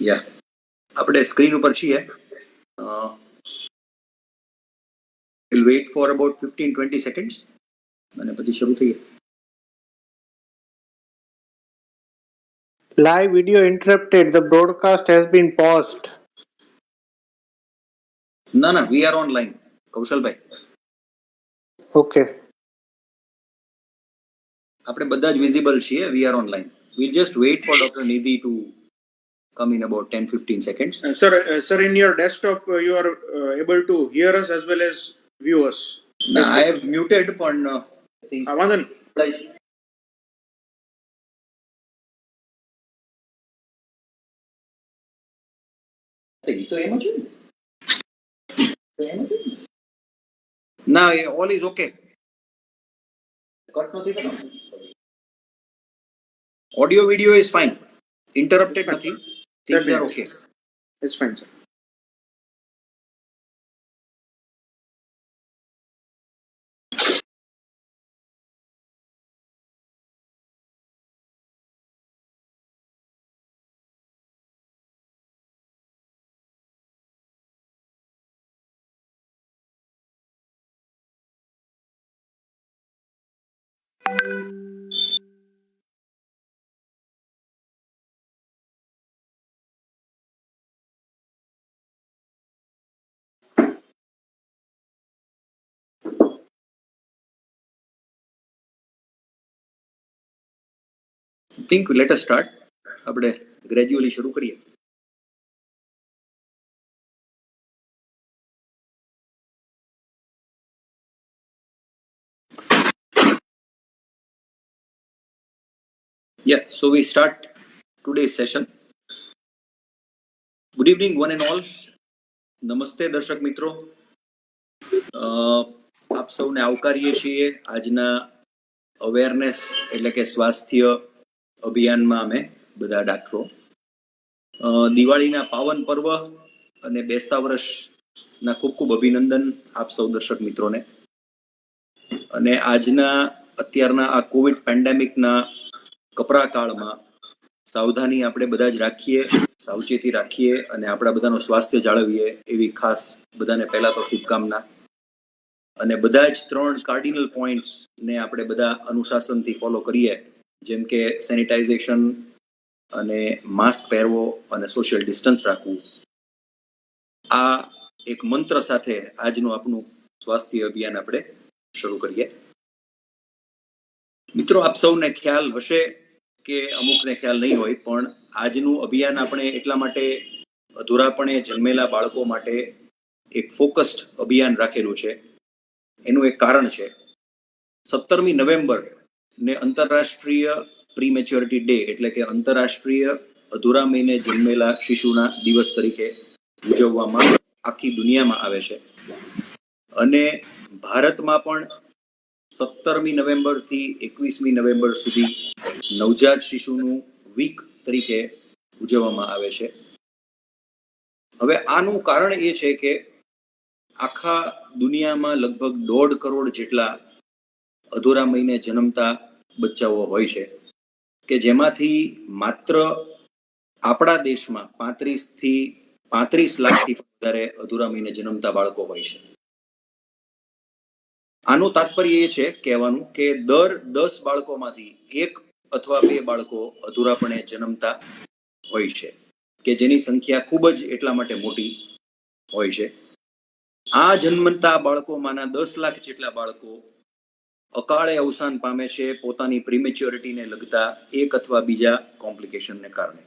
યા આપણે સ્ક્રીન ઉપર છીએ. we'll wait for about 15-20 seconds અને પછી શરૂ થઈએ. Live video interrupted. The broadcast has been paused. ના we are online. કૌશલભાઈ. Okay. આપણે બધા જ વિઝિબલ છીએ. we are online. we'll just wait for Dr. Nidhi to come in about 10-15 seconds. Sir, in your desktop, you are able to hear us as well as view us. No, I have muted, પણ વાંધો નહીં. તો એમાં છે ના, all is okay. Cut નથી થતો. Audio video is fine. Interrupted નથી. Things are okay. It's fine, sir. I think let us start. આપણે ગ્રેજ્યુઅલી શરૂ કરીએ. Yeah, so we start today's session. Good evening one and all. નમસ્તે દર્શક મિત્રો. આપ સૌને આવકારીએ છીએ આજના અવેરનેસ એટલે કે સ્વાસ્થ્ય અભિયાનમાં. અમે બધા ડાક્ટરો દિવાળીના પાવન પર્વ અને બેસતા વર્ષના ખૂબ ખૂબ અભિનંદન આપ સૌ દર્શક મિત્રોને. અને આજના અત્યારના આ કોવિડ પેન્ડેમિકના કપરા કાળમાં સાવધાની આપણે બધા જ રાખીએ, સાવચેતી રાખીએ અને આપણા બધાનું સ્વાસ્થ્ય જાળવીએ એવી ખાસ બધાને પહેલા તો શુભકામના. અને બધા જ 3 કાર્ડિનલ પોઈન્ટ્સ ને આપણે બધા અનુશાસનથી ફોલો કરીએ, જેમ કે સેનિટાઇઝેશન અને માસ્ક પહેરવો અને સોશિયલ ડિસ્ટન્સ રાખવું. આ એક મંત્ર સાથે આજનું આપણું સ્વાસ્થ્ય અભિયાન આપણે શરૂ કરીએ. મિત્રો, આપ સૌને ખ્યાલ હશે કે અમુકને ખ્યાલ નહીં હોય, પણ આજનું અભિયાન આપણે એટલા માટે અધૂરાપણે જન્મેલા બાળકો માટે એક ફોકસ્ડ અભિયાન રાખેલું છે. એનું એક કારણ છે. 17મી નવેમ્બર ને આંતરરાષ્ટ્રીય પ્રીમેચ્યોરિટી ડે એટલે કે આંતરરાષ્ટ્રીય અધૂરા મહિને જન્મેલા શિશુના દિવસ તરીકે ઉજવવામાં આખી દુનિયામાં આવે છે. અને ભારતમાં પણ 17મી નવેમ્બરથી 21મી નવેમ્બર સુધી નવજાત શિશુનું વીક તરીકે ઉજવવામાં આવે છે. હવે આનું કારણ એ છે કે આખા દુનિયામાં લગભગ 1.5 કરોડ જેટલા અધૂરા મહિને જન્મતા બચ્ચાઓ હોય છે, કે જેમાંથી માત્ર આપણા દેશમાં 35 લાખથી વધારે અધૂરા મહિને જન્મતા બાળકો હોય છે. આનું તાત્પર્ય એ છે કહેવાનું કે દર 10 બાળકોમાંથી 1 અથવા 2 બાળકો અધૂરાપણે જન્મતા હોય છે, કે જેની સંખ્યા ખૂબ જ એટલા માટે મોટી હોય છે. આ જન્મતા બાળકોમાંના 10 લાખ જેટલા બાળકો અકાળે અવસાન પામે છે પોતાની પ્રીમેચ્યોરિટીને લગતા એક અથવા બીજા કોમ્પ્લિકેશનને કારણે.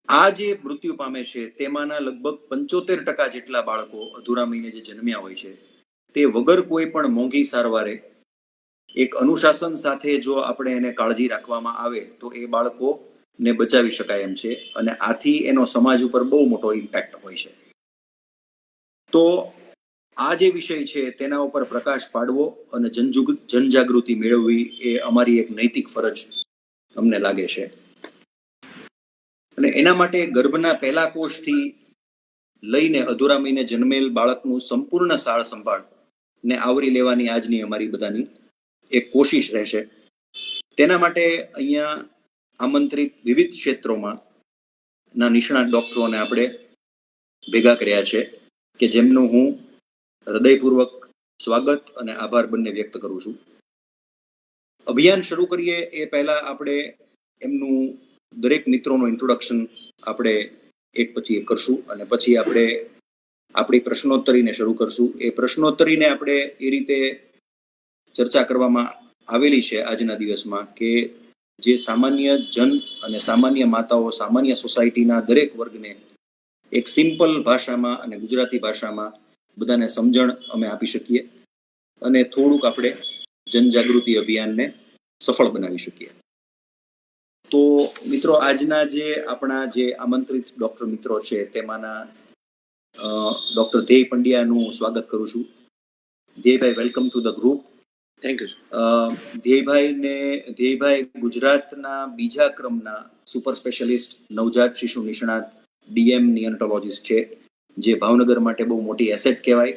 આ જે મૃત્યુ પામે છે તેમાંના લગભગ 75% જેટલા બાળકો અધૂરા મહિને જે જન્મ્યા હોય છે તે વગર કોઈ પણ મોંઘી સારવારે એક અનુશાસન સાથે જો આપણે એને કાળજી રાખવામાં આવે તો એ બાળકોને બચાવી શકાય એમ છે. અને આથી એનો સમાજ ઉપર બહુ મોટો ઇમ્પેક્ટ હોય છે. તો આ જે વિષય છે તેના ઉપર પ્રકાશ પાડવો અને જનજાગૃતિ મેળવવી એ અમારી એક નૈતિક ફરજ અમને લાગે છે. અને એના માટે ગર્ભના પહેલા કોષથી લઈને અધૂરા મહિને જન્મેલ બાળકનું સંપૂર્ણ સાળ સંભાળ ને આવરી લેવાની આજની અમારી બધાની એક કોશિશ રહેશે. તેના માટે અહીંયા આમંત્રિત વિવિધ ક્ષેત્રોમાં ના નિષ્ણાત ડોક્ટરોને આપણે ભેગા કર્યા છે કે જેમનું હું હૃદયપૂર્વક સ્વાગત અને આભાર બંને વ્યક્ત કરું છું. અભિયાન શરૂ કરીએ એ પહેલા આપણે એમનું દરેક મિત્રોનું ઇન્ટ્રોડક્શન આપણે એક પછી એક કરશું અને પછી આપણે આપણી પ્રશ્નોત્તરીને શરૂ કરશું. એ પ્રશ્નોત્તરીને આપણે એ રીતે ચર્ચા કરવામાં આવેલી છે આજના દિવસમાં કે જે સામાન્ય જન અને સામાન્ય માતાઓ, સામાન્ય સોસાયટીના દરેક વર્ગને એક સિમ્પલ ભાષામાં અને ગુજરાતી ભાષામાં બધાને સમજણ અમે આપી શકીએ અને થોડુંક આપણે જનજાગૃતિ અભિયાનને સફળ બનાવી શકીએ. તો મિત્રો, આજના જે આપણા જે આમંત્રિત ડોક્ટર મિત્રો છે તેમાંના ડોક્ટર ધ્યેય પંડ્યાનું સ્વાગત કરું છું. ધ્યેયભાઈ, welcome to the group. Thank you. ધ્યેયભાઈ ગુજરાતના બીજા ક્રમના સુપર સ્પેશિયાલિસ્ટ નવજાત શિશુ નિષ્ણાત ડીએમ નિયોનેટોલોજીસ્ટ છે, જે ભાવનગર માટે બહુ મોટી એસેટ કહેવાય.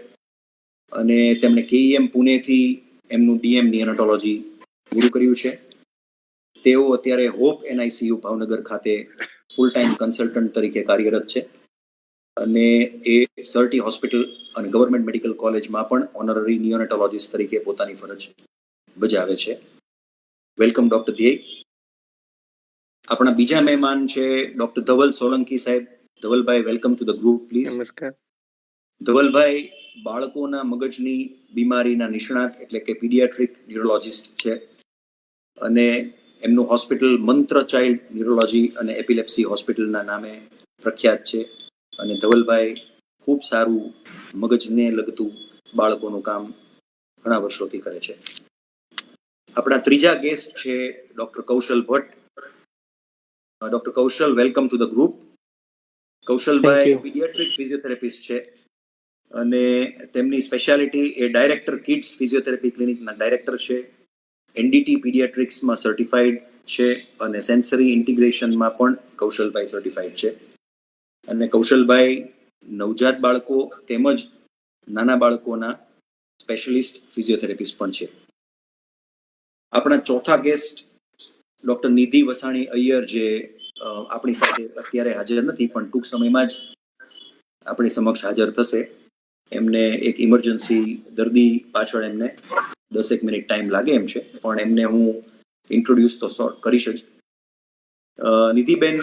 અને તેમણે કેઈએમ પુણેથી એમનું ડીએમ નિયોનેટોલોજી પૂરું કર્યું છે. તેઓ અત્યારે હોપ એનઆઈસીયુ ભાવનગર ખાતે ફૂલ ટાઈમ કન્સલ્ટન્ટ તરીકે કાર્યરત છે અને એ સરટી હોસ્પિટલ અને ગવર્મેન્ટ મેડિકલ કોલેજમાં પણ ઓનરરી નિયોનેટોલોજીસ્ટ તરીકે પોતાની ફરજ બજાવે છે. વેલકમ ડોક્ટર ધ્યેય. આપણા બીજા મહેમાન છે ડોક્ટર ધવલ સોલંકી સાહેબ. ધવલભાઈ, welcome to the group please. નમસ્કાર. ધવલભાઈ બાળકોના મગજની બીમારીના નિષ્ણાત એટલે કે પીડિયાટ્રિક ન્યુરોલોજીસ્ટ છે અને એમનું હોસ્પિટલ મંત્ર ચાઇલ્ડ ન્યુરોલોજી અને એપિલેપ્સી હોસ્પિટલના નામે પ્રખ્યાત છે. અને ધવલભાઈ ખૂબ સારું મગજને લગતું બાળકોનું કામ ઘણા વર્ષોથી કરે છે. આપણા ત્રીજા ગેસ્ટ છે doctor Kaushal Bhatt. Doctor Kaushal, welcome to the group. કૌશલભાઈ paediatric physiotherapist છે અને તેમની સ્પેશિયાલિટી એ ડાયરેક્ટર કિડ્સ ફિઝિયોથેરાપી ક્લિનિકના ડાયરેક્ટર છે. એનડીટી પીડિયાટ્રિક્સમાં સર્ટિફાઈડ છે અને સેન્સરી ઇન્ટિગ્રેશનમાં પણ કૌશલભાઈ સર્ટિફાઈડ છે. અને કૌશલભાઈ નવજાત બાળકો તેમજ નાના બાળકોના સ્પેશિયાલિસ્ટ ફિઝિયોથેરાપિસ્ટ પણ છે. આપણા ચોથા ગેસ્ટ ડોક્ટર નિધિ વસાણી અય્યર, જે આપણી સાથે અત્યારે હાજર નથી પણ ટૂંક સમયમાં જ આપણી સમક્ષ હાજર થશે. એમને એક ઇમરજન્સી દર્દી પાછળ એમને 10 મિનિટ ટાઈમ લાગે એમ છે, પણ એમને હું ઇન્ટ્રોડ્યુસ તો કરીશ જ. નિધિબેન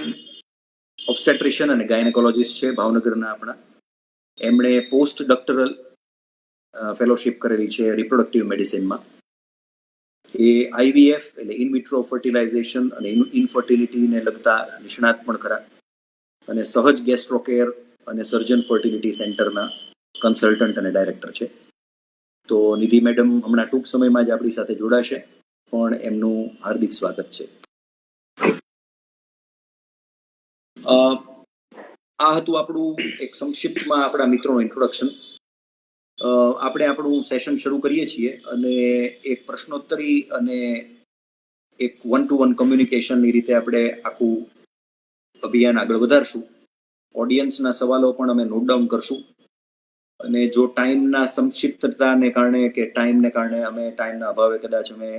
ઓબ્સ્ટેટ્રિશિયન અને ગાયનેકોલોજીસ્ટ છે ભાવનગરના આપણા. એમણે પોસ્ટ ડોક્ટરલ ફેલોશિપ કરેલી છે રિપ્રોડક્ટિવ મેડિસિનમાં. એ આઈવીએફ એટલે ઇન વિટ્રો ફર્ટિલાઇઝેશન અને ઇનફર્ટિલિટીને લગતા નિષ્ણાત પણ ખરા અને સહજ ગેસ્ટ્રોકેર અને સર્જન ફર્ટિલિટી સેન્ટરના કન્સલ્ટન્ટ અને ડાયરેક્ટર છે. તો નિધિ મેડમ હમણાં ટૂંક સમયમાં જ આપણી સાથે જોડાશે, પણ એમનું હાર્દિક સ્વાગત છે. આ હતું આપણું એક સંક્ષિપ્તમાં આપણા મિત્રોનું ઇન્ટ્રોડક્શન. આપણે આપણું સેશન શરૂ કરીએ છીએ અને એક પ્રશ્નોત્તરી અને એક 1-to-1 કમ્યુનિકેશનની રીતે આપણે આખું અભિયાન આગળ વધારશું. ઓડિયન્સના સવાલો પણ અમે નોટ ડાઉન કરશું અને જો ટાઈમના સંક્ષિપ્તતાને કારણે કે ટાઈમને કારણે અમે ટાઈમના અભાવે કદાચ અમે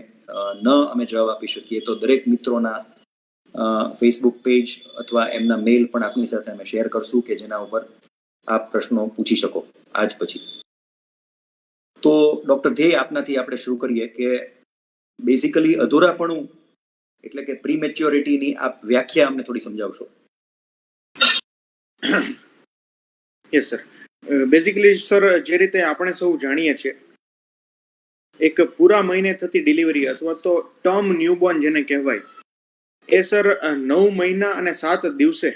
જવાબ આપી શકીએ તો દરેક મિત્રોના ફેસબુક પેજ અથવા એમના મેઇલ પણ આપની સાથે અમે શેર કરશું કે જેના ઉપર આપ પ્રશ્નો પૂછી શકો આજ પછી. તો ડોક્ટર ધ્યેય, આપનાથી આપણે શરૂ કરીએ કે બેઝિકલી અધૂરાપણું એટલે કે પ્રીમેચ્યોરિટીની આપ વ્યાખ્યા અમને થોડી સમજાવશો. Yes sir. બેઝિકલી સર, જે રીતે આપણે સૌ જાણીએ છીએ, એક પૂરા મહિને થતી ડિલિવરી અથવા તો ટર્મ ન્યૂબોર્ન જેને કહેવાય, એ સર 9 મહિના અને 7 દિવસે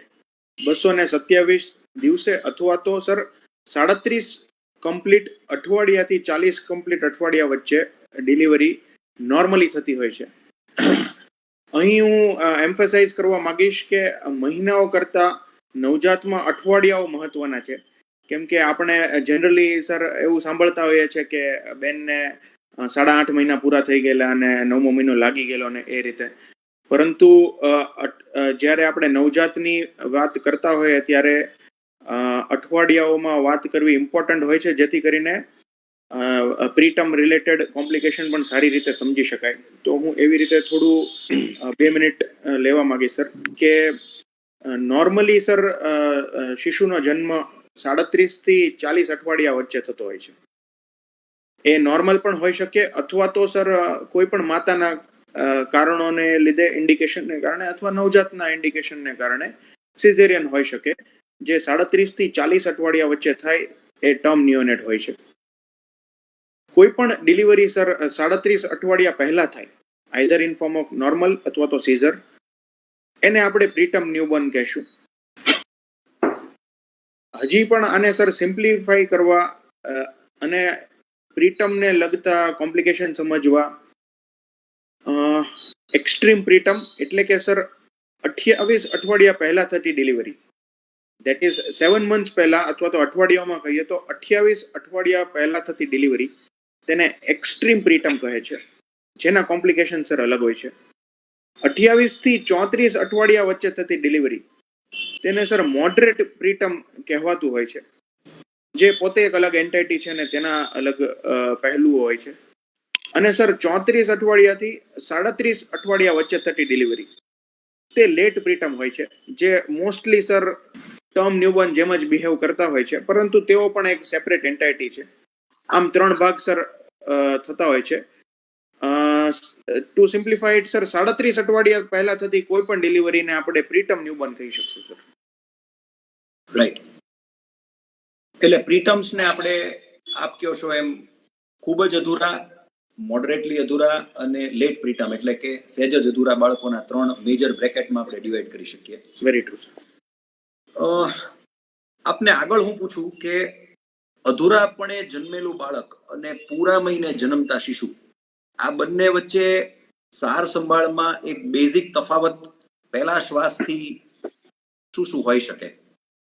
227 દિવસે અથવા તો સર 37 કમ્પ્લીટ અઠવાડિયાથી 40 કમ્પ્લીટ અઠવાડિયા વચ્ચે ડિલિવરી નોર્મલી થતી હોય છે. અહીં હું એમ્ફેસાઇઝ કરવા માંગીશ કે મહિનાઓ કરતા નવજાતમાં અઠવાડિયાઓ મહત્વના છે. કેમ કે આપણે જનરલી સર એવું સાંભળતા હોઈએ છીએ કે બેનને 8.5 મહિના પૂરા થઈ ગયેલા અને 9મો મહિનો લાગી ગયેલો ને એ રીતે. પરંતુ જ્યારે આપણે નવજાતની વાત કરતા હોઈએ ત્યારે અઠવાડિયાઓમાં વાત કરવી ઇમ્પોર્ટન્ટ હોય છે, જેથી કરીને પ્રીટર્મ રિલેટેડ કોમ્પ્લિકેશન પણ સારી રીતે સમજી શકાય. તો હું એવી રીતે થોડું 2 મિનિટ લેવા માંગીશ સર કે નોર્મલી સર શિશુનો જન્મ 37 થી 40 અઠવાડિયા વચ્ચે થતો હોય છે. એ નોર્મલ પણ હોઈ શકે અથવા તો સર કોઈ પણ માતાના કારણોને લીધે ઇન્ડિકેશનને કારણે અથવા નવજાતના ઇન્ડિકેશનને કારણે સિઝેરિયન હોઈ શકે, જે 37 થી 40 અઠવાડિયા વચ્ચે થાય એ ટર્મ નિયોનેટ હોય છે. કોઈ પણ ડિલિવરી સર 37 અઠવાડિયા પહેલા થાય, either in form of normal અથવા તો સીઝર, એને આપણે પ્રીટર્મ ન્યૂબોર્ન કહેશું. હજી પણ આને સર સિમ્પ્લિફાઈ કરવા અને પ્રીટર્મને લગતા કોમ્પ્લિકેશન સમજવા, એક્સ્ટ્રીમ પ્રીટર્મ એટલે કે સર 28 અઠવાડિયા પહેલા થતી ડિલિવરી, દેટ ઇઝ 7 મંથ્સ પહેલા અથવા તો અઠવાડિયામાં કહીએ તો 28 અઠવાડિયા પહેલા થતી ડિલિવરી, તેને એક્સ્ટ્રીમ પ્રીટર્મ કહે છે, જેના કોમ્પ્લિકેશન સર અલગ હોય છે. 28 થી 34 અઠવાડિયા વચ્ચે થતી ડિલિવરી, તેને સર મોડરેટ પ્રીટર્મ કહેવાતું હોય છે, જે પોતે એક અલગ એન્ટાઇટી છે અને તેના અલગ પહેલુઓ હોય છે. અને સર 34 અઠવાડિયાથી 37 અઠવાડિયા વચ્ચે થતી ડિલિવરી, તે લેટ પ્રીટર્મ હોય છે, જે મોસ્ટલી સર ટર્મ ન્યૂબોર્ન જેમ જ બિહેવ કરતા હોય છે, પરંતુ તેઓ પણ એક સેપરેટ એન્ટાઇટી છે. આમ 3 ભાગ સર થતા હોય છે. ટુ સિમ્પ્લિફાઈડ સર 37 અઠવાડિયા પહેલા થતી કોઈ પણ ડિલિવરીને આપણે પ્રીટર્મ ન્યૂબોર્ન કહી શકશું સર. રાઈટ. એટલે પ્રીટર્મ્સને આપણે આપ કહો છો એમ ખૂબ જ અધૂરા, મોડરેટલી અધૂરા અને લેટ પ્રીટર્મ એટલે કે સહેજ જ અધૂરા બાળકોના 3 મેજર બ્રેકેટમાં આપણે ડિવાઈડ કરી શકીએ. Very true sir. આપને આગળ હું પૂછું કે અધૂરાપણે જન્મેલું બાળક અને પૂરા મહિને જન્મતા શિશુ, આ બંને વચ્ચે સાર સંભાળમાં એક બેઝિક તફાવત પહેલા શ્વાસથી શું શું હોઈ શકે,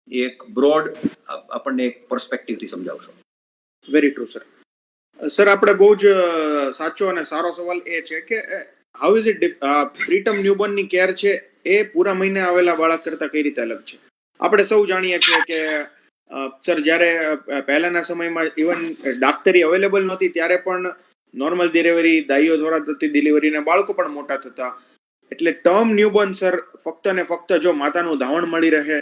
એક બ્રોડ આપણને એક પર્સપેક્ટિવથી સમજાવશો? Very true sir. સર આપણે બહુ જ સાચો અને સારો સવાલ એ છે કે હાઉ ઇઝ ઇટ પ્રીટર્મ ન્યૂબોર્નની કેર છે એ પૂરા મહિને આવેલા બાળક કરતા કઈ રીતે અલગ છે? આપણે સૌ જાણીએ છીએ કે સર જ્યારે પહેલાના સમયમાં ઇવન ડાક્ટરી અવેલેબલ નહોતી ત્યારે પણ નોર્મલ ડિલિવરી, દાઈઓ દ્વારા થતી ડિલિવરીના બાળકો પણ મોટા થતા. એટલે ટર્મ ન્યૂબોર્ન સર ફક્ત ને ફક્ત જો માતાનું ધાવણ મળી રહે,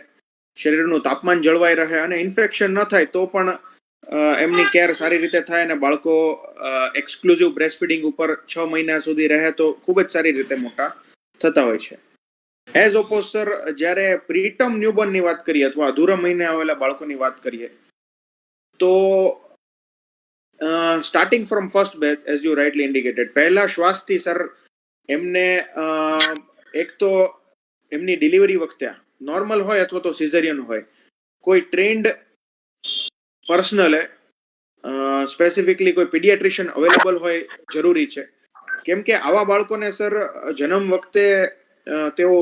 શરીરનું તાપમાન જળવાઈ રહે અને ઇન્ફેક્શન ન થાય તો પણ એમની કેર સારી રીતે થાય અને બાળકો એક્સક્લુઝિવ બ્રેસ્ટ ફીડિંગ ઉપર 6 મહિના સુધી રહે તો ખૂબ જ સારી રીતે મોટા થતા હોય છે. એઝ ઓપોઝ સર જ્યારે પ્રીટર્મ ન્યૂબોર્નની વાત કરીએ અથવા અધૂરા મહિને આવેલા બાળકોની વાત કરીએ તો starting from first batch, as you rightly indicated, પહેલા શ્વાસથી સર એમને એક તો એમની ડિલિવરી વખતે નોર્મલ હોય અથવા તો સિઝેરિયન હોય, કોઈ ટ્રેન્ડ પર્સનલે સ્પેસિફિકલી કોઈ પીડિયાટ્રિશિયન અવેલેબલ હોય જરૂરી છે. કેમ કે આવા બાળકોને સર જન્મ વખતે તેઓ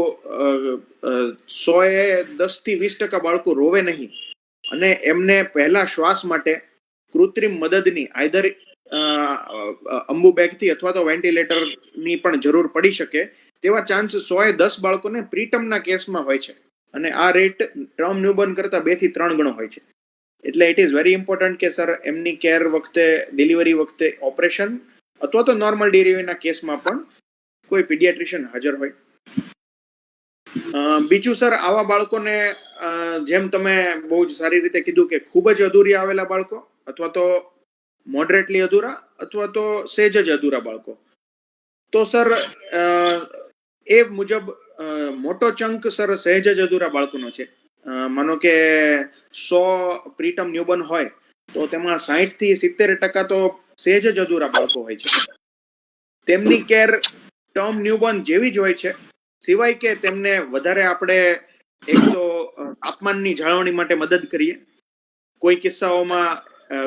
10 થી 20% બાળકો રોવે નહીં અને એમને પહેલા શ્વાસ માટે કૃત્રિમ મદદની આઈધર અંબુબેગથી અથવા તો વેન્ટિલેટરની પણ જરૂર પડી શકે તેવા ચાન્સ 110 બાળકોને પ્રીટર્મના કેસમાં હોય છે. અને આ રેટ ટર્મ ન્યૂબોર્ન કરતા 2 થી 3 ગણો હોય છે. એટલે ઇટ ઇઝ વેરી ઇમ્પોર્ટન્ટ કે સર એમની કેર વખતે, ડિલિવરી વખતે ઓપરેશન અથવા તો નોર્મલ ડિલિવરીના કેસમાં પણ કોઈ પીડિયાટ્રિશિયન હાજર હોય. બીજું સર આવા બાળકોને જેમ તમે બહુ જ સારી રીતે કીધું કે ખૂબ જ અધૂરી આવેલા બાળકો અથવા તો મોડરેટલી અધૂરા અથવા તો સહેજ જ અધૂરા બાળકો, તો સર એ મુજબ મોટો ચંક સર સહેજ જ અધૂરા બાળકોનો છે. માનો કે 100 પ્રીટર્મ ન્યૂબોર્ન હોય તો તેમાં 60 થી 70% તો સહેજ જ અધૂરા બાળકો હોય છે. તેમની કેર ટર્મ ન્યૂબોર્ન જેવી જ હોય છે, સિવાય કે તેમને વધારે આપણે એક તો તાપમાનની જાળવણી માટે મદદ કરીએ. કોઈ કિસ્સાઓમાં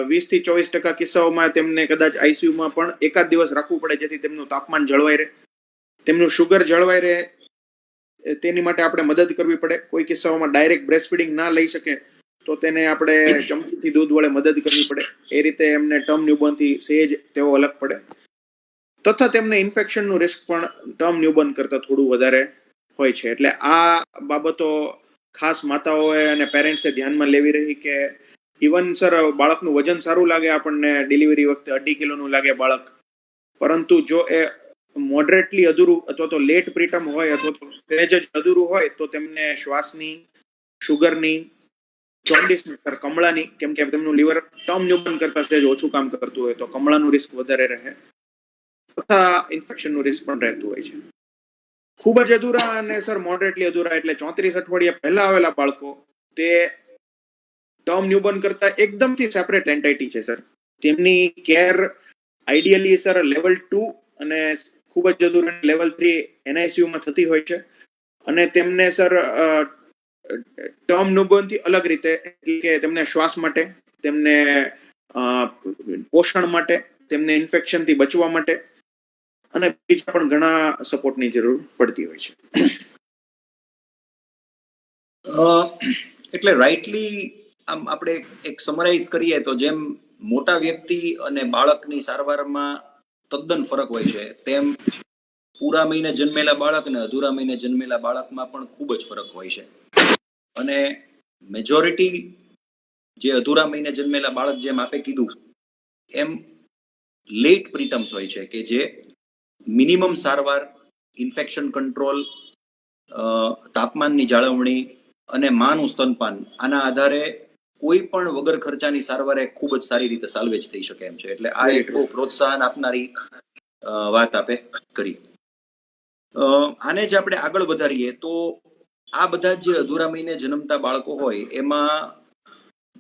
20 થી 24% કિસ્સાઓમાં તેમને કદાચ આઈસીયુમાં પણ એકાદ દિવસ રાખવું પડે જેથી તેમનું તાપમાન જળવાઈ રહે, તેમનું શુગર જળવાઈ રહે, તેની માટે આપણે મદદ કરવી પડે. કોઈ કિસ્સાઓમાં ડાયરેક્ટ બ્રેસ્ટ ફીડિંગ ના લઈ શકે તો તેને આપણે ચમચીથી દૂધ વડે મદદ કરવી પડે. એ રીતે એમને ટર્મ ન્યૂબોર્નથી સહેજ તેઓ અલગ પડે. તથા તેમને ઇન્ફેક્શનનું રિસ્ક પણ ટર્મ ન્યૂબોર્ન કરતાં થોડું વધારે હોય છે. એટલે આ બાબતો ખાસ માતાઓએ અને પેરેન્ટ્સે ધ્યાનમાં લેવી રહી કે ઇવન સર બાળકનું વજન સારું લાગે આપણને ડિલિવરી વખતે 2.5 કિલોનું લાગે બાળક, પરંતુ જો એ મોડરેટલી અધૂરું અથવા તો લેટ પ્રીટર્મ હોય અથવા તો સહેજ જ અધૂરું હોય તો તેમને શ્વાસની, શુગરની, જોન્ડિસની, કમળાની, કેમ કે તેમનું લીવર ટર્મ ન્યુબોર્ન કરતા સહેજ ઓછું કામ કરતું હોય તો કમળાનું રિસ્ક વધારે રહે, તથા ઇન્ફેક્શનનું રિસ્ક પણ રહેતું હોય છે. ખૂબ જ અધૂરા અને સર મોડરેટલી અધૂરા એટલે 34 અઠવાડિયા પહેલા આવેલા બાળકો, તે ટર્મ ન્યુબોર્ન કરતા એકદમથી સેપરેટ એન્ટાઇટી છે સર. તેમની કેર આઈડિયલી સર લેવલ 2 અને ખૂબ જ અધૂરા લેવલ 3 NICU માં થતી હોય છે. અને તેમને સર ટર્મ ન્યુબોર્ન થી અલગ રીતે, એટલે કે તેમને શ્વાસ માટે, તેમને પોષણ માટે, તેમને ઇન્ફેક્શન થી બચવા માટે અને બીજા પણ ઘણા સપોર્ટની જરૂર પડતી હોય છે. એટલે રાઇટલી આમ આપણે એક સમરાઇઝ કરીએ તો જેમ મોટા વ્યક્તિ અને બાળકની સારવારમાં તદ્દન ફરક હોય છે, તેમ પૂરા મહિને જન્મેલા બાળક અને અધૂરા મહિને જન્મેલા બાળકમાં પણ ખૂબ જ ફરક હોય છે. અને મેજોરિટી જે અધૂરા મહિને જન્મેલા બાળક, જેમ આપે કીધું એમ, લેટ પ્રીટમ્સ હોય છે કે જે મિનિમમ સારવાર, ઇન્ફેક્શન કંટ્રોલ, તાપમાનની જાળવણી અને માનું સ્તનપાન, આના આધારે કોઈ પણ વગર ખર્ચાની સારવાર એ ખૂબ જ સારી રીતે સાલ્વેજ થઈ શકે એમ છે. એટલે આ એક બહુ પ્રોત્સાહન આપનારી વાત આપે કરી. આને જ આપણે આગળ વધારીએ તો આ બધા જે અધૂરા મહિને જન્મતા બાળકો હોય એમાં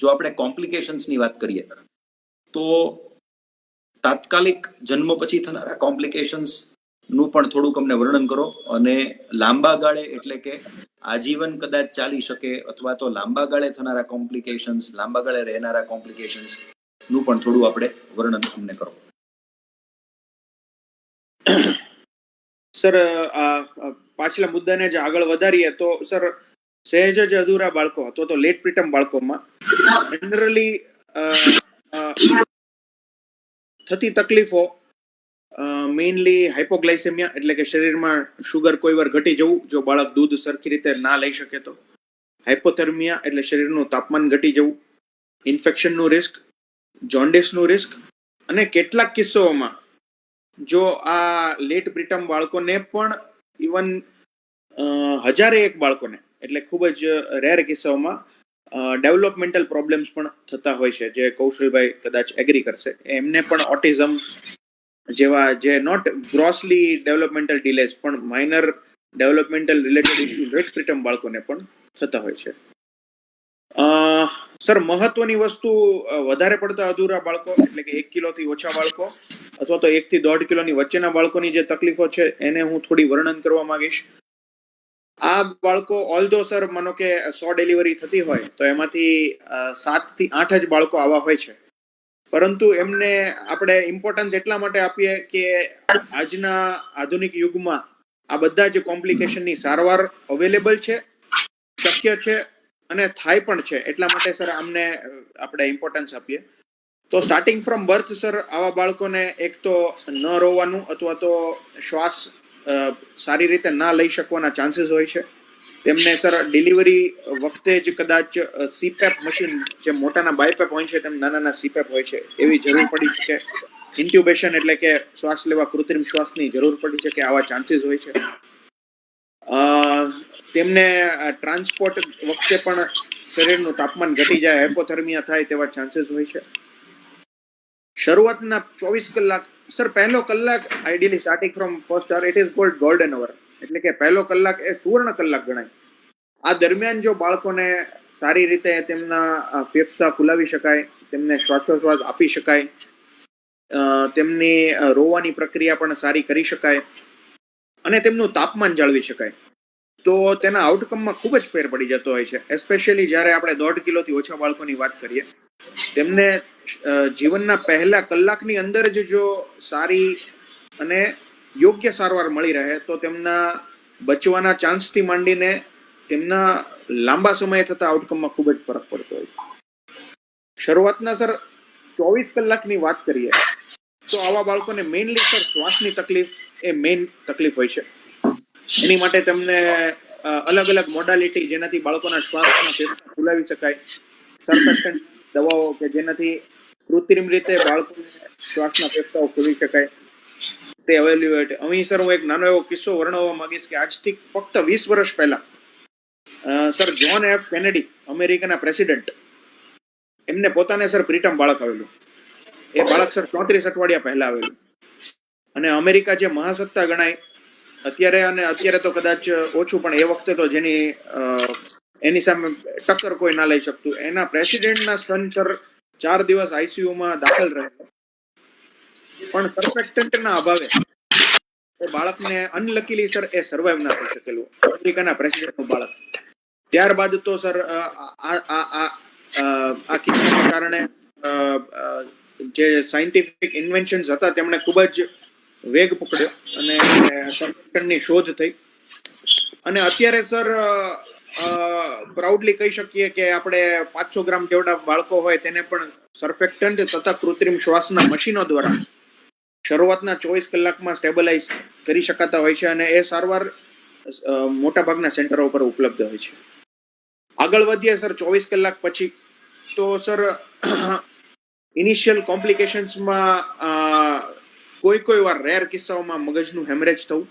જો આપણે કોમ્પ્લિકેશન્સની વાત કરીએ તો તાત્કાલિક જન્મ પછી થનારા કોમ્પ્લિકેશન્સ નું પણ થોડુંક અમને વર્ણન કરો, અને લાંબા ગાળે એટલે કે આજીવન કદાચ ચાલી શકે અથવા તો લાંબા ગાળે થનારા કોમ્પ્લિકેશન્સ, લાંબા ગાળે રહેનારા કોમ્પ્લિકેશન્સ નું પણ થોડું આપણે વર્ણન અમને કરો. સર પાછલા મુદ્દાને જ આગળ વધારીએ તો સર સહેજ જ અધૂરા બાળકો અથવા તો લેટ પ્રીટમ બાળકોમાં જનરલી થતી તકલીફો મેઇનલી હાઇપોગ્લાયસેમિયા, એટલે કે શરીરમાં શુગર કોઈ વાર ઘટી જવું જો બાળક દૂધ સરખી રીતે ના લઈ શકે તો, હાઇપોથર્મિયા એટલે શરીરનું તાપમાન ઘટી જવું, ઇન્ફેક્શનનું રિસ્ક, જોન્ડિસનું રિસ્ક, અને કેટલાક કિસ્સાઓમાં જો આ લેટ પ્રીટમ બાળકોને પણ ઇવન 1001 બાળકોને, એટલે ખૂબ જ રેર કિસ્સાઓમાં ડેવલપમેન્ટલ પ્રોબ્લેમ્સ પણ થતા હોય છે, જે કૌશલભાઈ કદાચ એગ્રી કરશે. એમને પણ ઓટિઝમ જેવા, જે નોટ ગ્રોસલી ડેવલપમેન્ટલ ડિલેસ પણ minor developmental related issue late preterm બાળકોને પણ થતા હોય છે. સર મહત્વની વસ્તુ, વધારે પડતા અધૂરા બાળકો એટલે કે 1 કિલોથી ઓછા બાળકો અથવા તો 1 થી 1.5 કિલોની વચ્ચેના બાળકોની જે તકલીફો છે એને હું થોડી વર્ણન કરવા માંગીશ. આ બાળકો ઓલ્ધો સર માનો કે 100 ડિલિવરી થતી હોય તો એમાંથી 7 થી 8 જ બાળકો આવા હોય છે, પરંતુ એમને આપણે ઇમ્પોર્ટન્સ એટલા માટે આપીએ કે આજના આધુનિક યુગમાં આ બધા જ કોમ્પ્લિકેશનની સારવાર અવેલેબલ છે, શક્ય છે અને થાય પણ છે, એટલા માટે સર આમને આપણે ઇમ્પોર્ટન્સ આપીએ. તો સ્ટાર્ટિંગ ફ્રોમ બર્થ સર આવા બાળકોને એક તો ન રોવાનું અથવા તો શ્વાસ સારી રીતે ના લઈ શકવાના ચાન્સીસ હોય છે. તેમને સર ડિલિવરી વખતે જ કદાચ સીપેપ મશીન, જે મોટાના બાયપેપ હોય છે તેમ નાના સીપેપ હોય છે, એવી જરૂર પડી શકે. ઇન્ટ્યુબેશન એટલે કે શ્વાસ લેવા કૃત્રિમ શ્વાસની જરૂર પડી શકે, આવા ચાન્સીસ હોય છે. તેમને ટ્રાન્સપોર્ટ વખતે પણ શરીરનું તાપમાન ઘટી જાય, હાઇપોથર્મિયા થાય તેવા ચાન્સીસ હોય છે. શરૂઆતના 24 કલાક સર, પહેલો કલાક ideally starting from first hour it is called golden hour, એટલે કે પહેલો કલાક એ સુવર્ણ કલાક ગણાય. આ દરમિયાન જો બાળકોને સારી રીતે તેમના ફેફસા ફૂલાવી શકાય, તેમને શ્વાસોશ્વાસ આપી શકાય, તેમની રોવાની પ્રક્રિયા પણ સારી કરી શકાય અને તેમનું તાપમાન જાળવી શકાય, તો તેના આઉટકમમાં ખૂબ જ ફેર પડી જતો હોય છે. એસ્પેશિયલી જ્યારે આપણે 1.5 કિલોથી ઓછા બાળકોની વાત કરીએ, તેમને જીવનના પહેલા કલાકની અંદર જ જો સારી અને યોગ્ય સારવાર મળી રહે તો તેમના બચવાના ચાન્સથી માંડીને તેમના લાંબા સમયે થતા આઉટકમમાં ખૂબ જ ફરક પડતો હોય છે. શરૂઆતના સર 24 કલાકની વાત કરીએ તો આવા બાળકોને મેઇનલી સર શ્વાસની તકલીફ એ મેઇન તકલીફ હોય છે. એની માટે તેમને અલગ અલગ મોડાલિટી, જેનાથી બાળકોના શ્વાસના ફેફસા ફૂલાવી શકાય, સરફેક્ટન્ટ દવાઓ કે જેનાથી કૃત્રિમ રીતે બાળકોને શ્વાસના ફેફસાઓ ખોલી શકાય, તે એવેલ્યુએટ. અહીં સર હું એક નાનો એવો કિસ્સો વર્ણવવા માંગીશ કે આજથી ફક્ત 20 વર્ષ પહેલા સર જ્હોન એફ કેનેડી, અમેરિકાના પ્રેસિડેન્ટ, એમને પોતાને સર પ્રીટમ બાળક આવેલું. એ બાળક સર 34 અઠવાડિયા પહેલા આવેલું. અને અમેરિકા જે મહાસત્તા ગણાય અત્યારે તો કદાચ ઓછું, પણ એ વખતે તો એની સામે ટક્કર કોઈ ના લઈ શકતું, એના પ્રેસિડેન્ટના સન સર 4 દિવસ આઈસીયુમાં દાખલ રહ્યા. પણ સર્ફેક્ટન્ટના અભાવે એ બાળકને અનલકીલી સર એ સર્વાઈવ ના થઈ શકેલું, અમેરિકાના પ્રેસિડેન્ટનું બાળક. ત્યારબાદ તો સર આ કિસ્સાના કારણે જે સાયન્ટિફિક ઇન્વેન્શન્સ હતા તેમણે ખૂબ જ વેગ પકડ્યો અને સર્ફેક્ટન્ટની શોધ થઈ. અને અત્યારે સર પ્રાઉડલી કહી શકીએ કે આપણે 500 ગ્રામ જેવડા બાળકો હોય તેને પણ સર્ફેક્ટન્ટ તથા કૃત્રિમ શ્વાસના મશીનો દ્વારા શરૂઆતના 24 કલાકમાં સ્ટેબલાઇઝ કરી શકાતા હોય છે અને એ સારવાર મોટાભાગના સેન્ટરો ઉપર ઉપલબ્ધ હોય છે. આગળ વધીએ સર 24 કલાક પછી, તો સર ઇનિશિયલ કોમ્પ્લિકેશન્સમાં કોઈ વાર રેર કિસ્સાઓમાં મગજનું હેમરેજ થવું,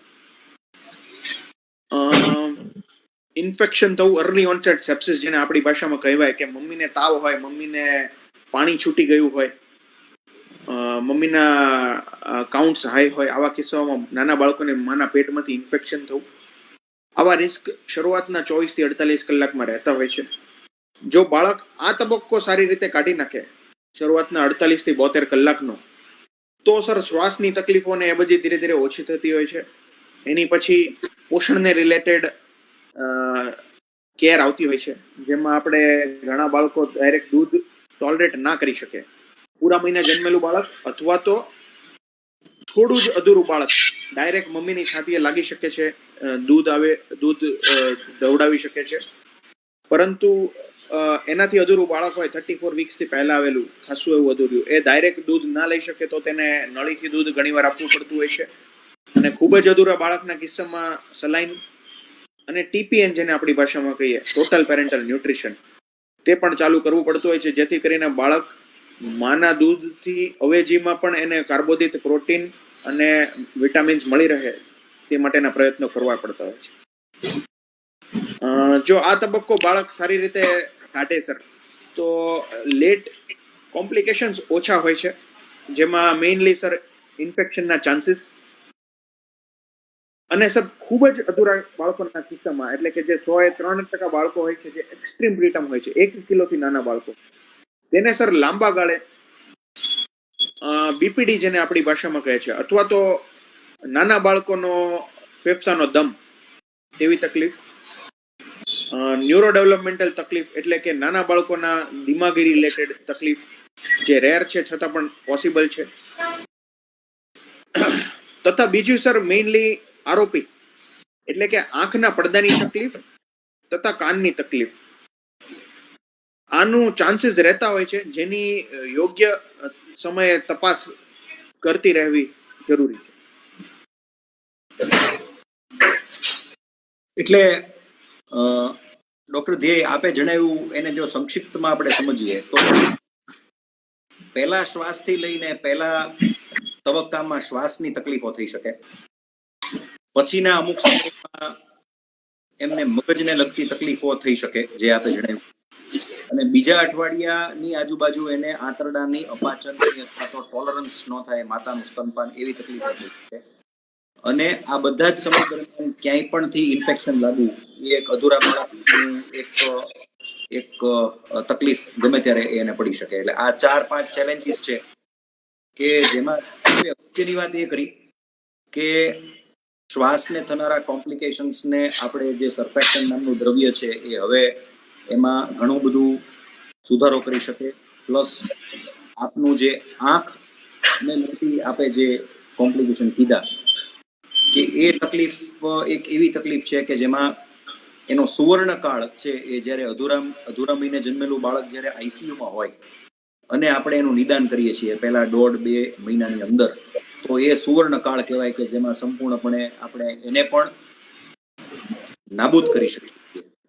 ઇન્ફેક્શન થવું, અર્લી ઓનસેટ સેપ્સિસ જેને આપણી ભાષામાં કહેવાય કે મમ્મીને તાવ હોય, મમ્મીને પાણી છૂટી ગયું હોય, મમ્મીના કાઉન્ટ્સ હાઈ હોય, આવા કિસ્સાઓમાં નાના બાળકોને માના પેટમાંથી ઇન્ફેક્શન થવું, આવા રિસ્ક શરૂઆતના 24 થી 48 કલાકમાં રહેતા હોય છે. જો બાળક આ તબક્કો સારી રીતે કાઢી નાખે શરૂઆતના 48 થી 72 કલાકનો, તો સર શ્વાસની તકલીફોને એ બધી ધીરે ધીરે ઓછી થતી હોય છે. એની પછી પોષણને રિલેટેડ કેર આવતી હોય છે, જેમાં આપણે ઘણા બાળકો ડાયરેક્ટ દૂધ ટોલરેટ ના કરી શકે. પૂરા મહિને જન્મેલું બાળક અથવા તો થોડું જ અધૂરું બાળક ડાયરેક્ટ મમ્મીની છાતીએ લાગી શકે છે, દૂધ દવડાવી શકે છે. પરંતુ એનાથી અધૂરું બાળક હોય, 34 વીક્સથી પહેલા આવેલું, ખાસું એવું અધૂર્યું, એ ડાયરેક્ટ દૂધ ના લઈ શકે તો તેને નળીથી દૂધ ઘણીવાર આપવું પડતું હોય છે. અને ખૂબ જ અધૂરા બાળકના કિસ્સામાં સલાઈન અને ટીપીએન જેને આપણી ભાષામાં કહીએ, ટોટલ પેરેન્ટલ ન્યુટ્રિશન, તે પણ ચાલુ કરવું પડતું હોય છે, જેથી કરીને બાળક માના દૂધથી અવેજીમાં પણ એને કાર્બોદિત, પ્રોટીન અને વિટામિન્સ મળી રહે તે માટેના પ્રયત્નો કરવા પડતા હોય છે. જો આ તબક્કો બાળક સારી રીતે કાઢે સર, તો લેટ કોમ્પ્લિકેશન્સ ઓછા હોય છે, જેમાં મેઇનલી સર ઇન્ફેક્શનના ચાન્સીસ અને સર ખૂબ જ અધૂરા બાળકોના કિસ્સામાં, એટલે કે જે 103% બાળકો હોય છે જે એક્સ્ટ્રીમ પ્રીટમ હોય છે, 1 કિલોથી નાના બાળકો, તેને સર લાંબા ગાળે બીપીડી જેને આપણી ભાષામાં કહે છે, અથવા તો નાના બાળકોનો ફેફસાનો દમ તેવી તકલીફ, ન્યુરો ડેવલપમેન્ટલ તકલીફ એટલે કે નાના બાળકોના દિમાગી રિલેટેડ તકલીફ, જે રેર છે છતાં પણ પોસિબલ છે. તથા બીજું સર મેઇનલી આરોપી એટલે કે આંખના પડદાની તકલીફ તથા કાનની તકલીફ, આનું ચાન્સીસ રહેતા હોય છે, જેની યોગ્ય સમયે તપાસ કરતી રહેવી જરૂરી છે. એટલે ડોક્ટર ધ્યેય આપે જણાવ્યું એને જો સંક્ષિપ્તમાં આપણે સમજીએ તો પહેલા શ્વાસથી લઈને પહેલા તબક્કામાં શ્વાસની તકલીફો થઈ શકે, પછીના અમુક સમયમાં એમને મગજને લગતી તકલીફો થઈ શકે જે આપે જણાવ્યું, અને બીજા અઠવાડિયાની આજુબાજુ એને આંતરડાની, અપાચનની અથવા તો ટોલરન્સ ન થાય, માતાનું સ્તનપાન, એવી તકલીફો થઈ શકે. અને આ બધા જ સમય દરમિયાન ક્યાંય પણથી ઇન્ફેક્શન લાગવું એ એક અધૂરા બાળકની એક તકલીફ ગમે ત્યારે એને પડી શકે. એટલે આ 4-5 ચેલેન્જીસ છે કે જેમાં અગત્યની વાત એ કરી કે શ્વાસને થનારા કોમ્પ્લિકેશન્સને આપણે જે સર્ફેક્ટન્ટ નામનું દ્રવ્ય છે એ હવે એમાં ઘણું બધું સુધારો કરી શકે. પ્લસ આપનું જે આંખને લગતી આપે જે કોમ્પ્લિકેશન કીધા કે એ તકલીફ એક એવી તકલીફ છે કે જેમાં એનો સુવર્ણ કાળ છે એ જ્યારે અધૂરા મહિને જન્મેલું બાળક જ્યારે આઈસીયુમાં હોય અને આપણે એનું નિદાન કરીએ છીએ પહેલા 1.5-2 મહિનાની અંદર, તો એ સુવર્ણ કાળ કહેવાય કે જેમાં સંપૂર્ણપણે આપણે એને પણ નાબૂદ કરી શકીએ.